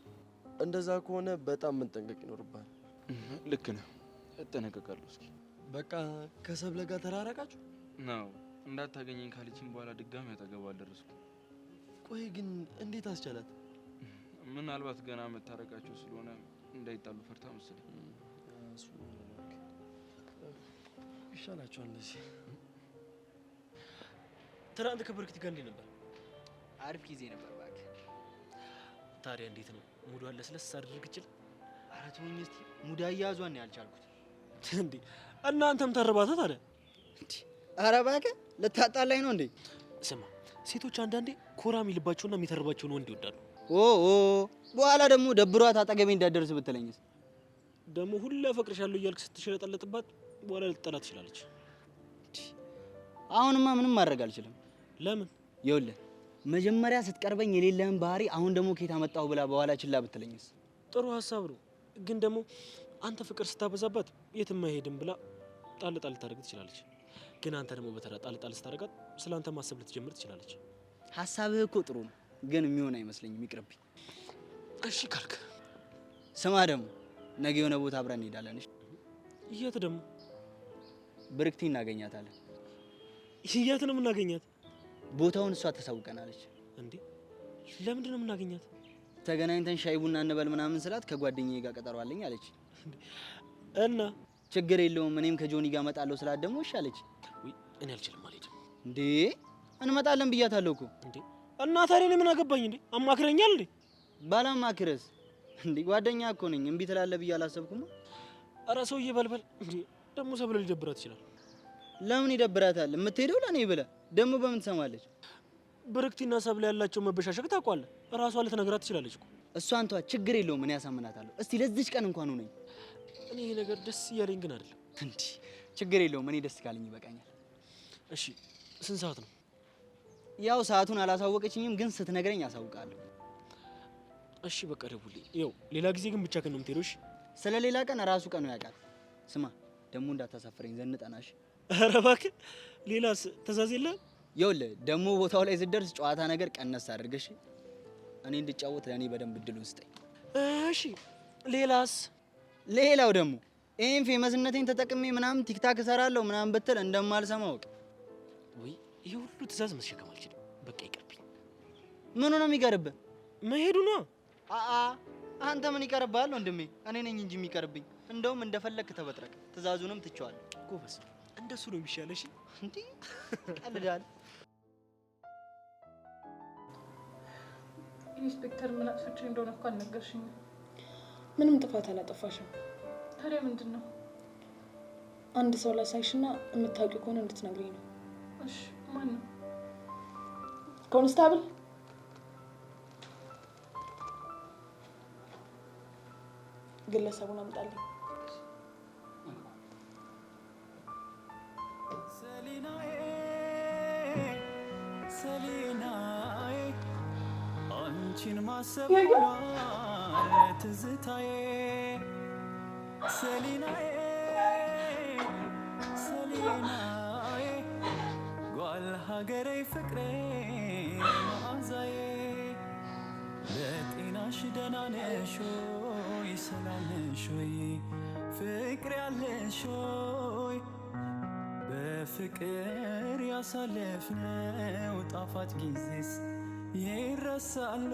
እንደዛ ከሆነ በጣም መጠንቀቅ ይኖርብሃል። ልክ ነህ፣ እጠነቀቃለሁ። እስኪ በቃ ከሰብለ ጋር ተራራቃችሁ ነው? እንዳታገኘኝ ካለችኝ በኋላ ድጋሚ አጠገቧ አልደረስኩም። ቆይ ግን እንዴት አስቻላት? ምናልባት ገና መታረቃቸው ስለሆነ እንዳይጣሉ ፈርታ መሰለኝ። ይሻላቸዋል እንደዚህ። ትናንት ከብርክት ጋር እንዴት ነበር? አሪፍ ጊዜ ነበር እባክህ። ታዲያ እንዴት ነው ሙዷ? ለስለስ አድርግ ይችላል። ኧረ ተወኝ እስቲ። ሙዳ እያያዟን ነው ያልቻልኩት። እንዴ እናንተም ተርባታ ታዲያ። ኧረ እባክህ ልታጣላኝ ነው እንዴ? ስማ ሴቶች አንዳንዴ ኮራ የሚልባቸውና የሚተርባቸውን ወንድ ይወዳሉ። ኦ በኋላ ደግሞ ደብሯት አጠገቤ እንዳደርስ ብትለኝስ? ደግሞ ሁሌ አፈቅርሻለሁ እያልክ ስትሸለጠለጥባት በኋላ ልትጠላ ትችላለች። አሁንማ ምንም ማድረግ አልችልም። ለምን? ይኸውልህ መጀመሪያ ስትቀርበኝ የሌለህን ባህሪ አሁን ደግሞ ከየት አመጣሁ ብላ በኋላ ችላ ብትለኝስ? ጥሩ ሀሳብ ነው፣ ግን ደግሞ አንተ ፍቅር ስታበዛባት የትም አይሄድም ብላ ጣል ጣል ታደርግ ትችላለች። ግን አንተ ደግሞ በተራ ጣል ጣል ስታደርጋት ስለአንተ ማሰብ ልትጀምር ትችላለች። ሀሳብህ እኮ ጥሩ ነው፣ ግን የሚሆን አይመስለኝም። ይቅርብኝ። እሺ ካልክ ስማ፣ ደግሞ ነገ የሆነ ቦታ አብረን እንሄዳለን። እሺ? የት ደግሞ? ብርክቲ እናገኛታለን። የት ነው የምናገኛት? ቦታውን እሷ ተሳውቀናለች። እንዴ ለምንድን ነው የምናገኛት? ተገናኝተን ሻይ ቡና እንበል ምናምን ስላት ከጓደኛዬ ጋር ቀጠሮ አለኝ አለች። እና ችግር የለውም እኔም ከጆኒ ጋር እመጣለሁ ስላት ደግሞ እሺ አለች። ወይ እኔ አልችልም አልሄድም። እንዴ እንመጣለን ብያታለሁ እኮ። እንዴ እና ታዲያ እኔ ምን አገባኝ እንዴ? አማክረኛል እንዴ? ባላማክረስ እንዴ ጓደኛ እኮ ነኝ። እምቢ ትላለህ ብዬ አላሰብኩም። ኧረ ሰውዬ በልበል እንዴ! ደግሞ ሰብለ ሊደብራት ይችላል። ለምን ይደብራታል? የምትሄደው ለኔ ብለህ ደግሞ በምን ትሰማለች? ብርክቲና ሰብለ ያላቸው መበሻሸቅ ታውቋለህ። እራሷ ልትነግራት ትችላለች እኮ። እሷን ተዋት፣ ችግር የለውም እኔ ያሳምናታለሁ። እስቲ ለዚች ቀን እንኳን ሁነኝ። እኔ ይሄ ነገር ደስ እያለኝ ግን አይደለም። እንዴ ችግር የለውም እኔ ደስ ካለኝ ይበቃኛል። እሺ ስንት ሰዓት ነው? ያው ሰዓቱን አላሳወቀችኝም፣ ግን ስትነግረኝ አሳውቃለሁ። እሺ በቃ ደውልልኝ። ያው ሌላ ጊዜ ግን ብቻ ነው የምትሄደው። እሺ ስለ ሌላ ቀን ራሱ ቀኑ ያውቃል። ስማ ደግሞ እንዳታሳፍረኝ ዘንጠናሽ። ኧረ እባክህ ሌላስ ትእዛዝ የለህም? ይኸውልህ ደግሞ ቦታው ላይ ስትደርስ ጨዋታ ነገር ቀነስ አድርገሽ እኔ እንድጫወት ለእኔ በደንብ እድሉን ስጠኝ። እሺ ሌላስ? ሌላው ደግሞ ይሄን ፌመስነቴን ተጠቅሜ ምናምን ቲክታክ እሰራለሁ ምናምን ብትል እንደማልሰማ ወቅ። ወይ ይሄ ሁሉ ትእዛዝ መሸከም አልችልም። በቃ ይቀርብኝ። ምኑ ነው የሚቀርብህ? መሄዱ ነው። አንተ ምን ይቀርብሃል ወንድሜ? እኔ ነኝ እንጂ የሚቀርብኝ። እንደውም እንደፈለክ ተበጥረቅ፣ ትእዛዙንም ትቼዋለሁ። ጎበዝ፣ እንደሱ ነው የሚሻለሽ። እንዴ ቀልዳል። ኢንስፔክተር ምን አጥፍቼ እንደሆነ እኮ አልነገርሽኝም። ምንም ጥፋት አላጠፋሽም። ታዲያ ምንድን ነው? አንድ ሰው ላሳይሽና የምታውቂው ከሆነ እንድትነግሪኝ ነው። እሺ ማን ነው? ኮንስታብል ግለሰቡን አምጣልኝ። ሰሊናዬ አንቺን ማሰብ ትዝታዬ ሰሊናዬ ሰሊናዬ ጓል ሀገሬ ፍቅሬ መዓዛዬ ለጤናሽ ደህና ነሽ ሆይ ሰላም ነሽ ሆይ ፍቅር ያለሽ ሆይ በፍቅር ያሳለፍነው ጣፋጭ ጊዜስ ይረሳል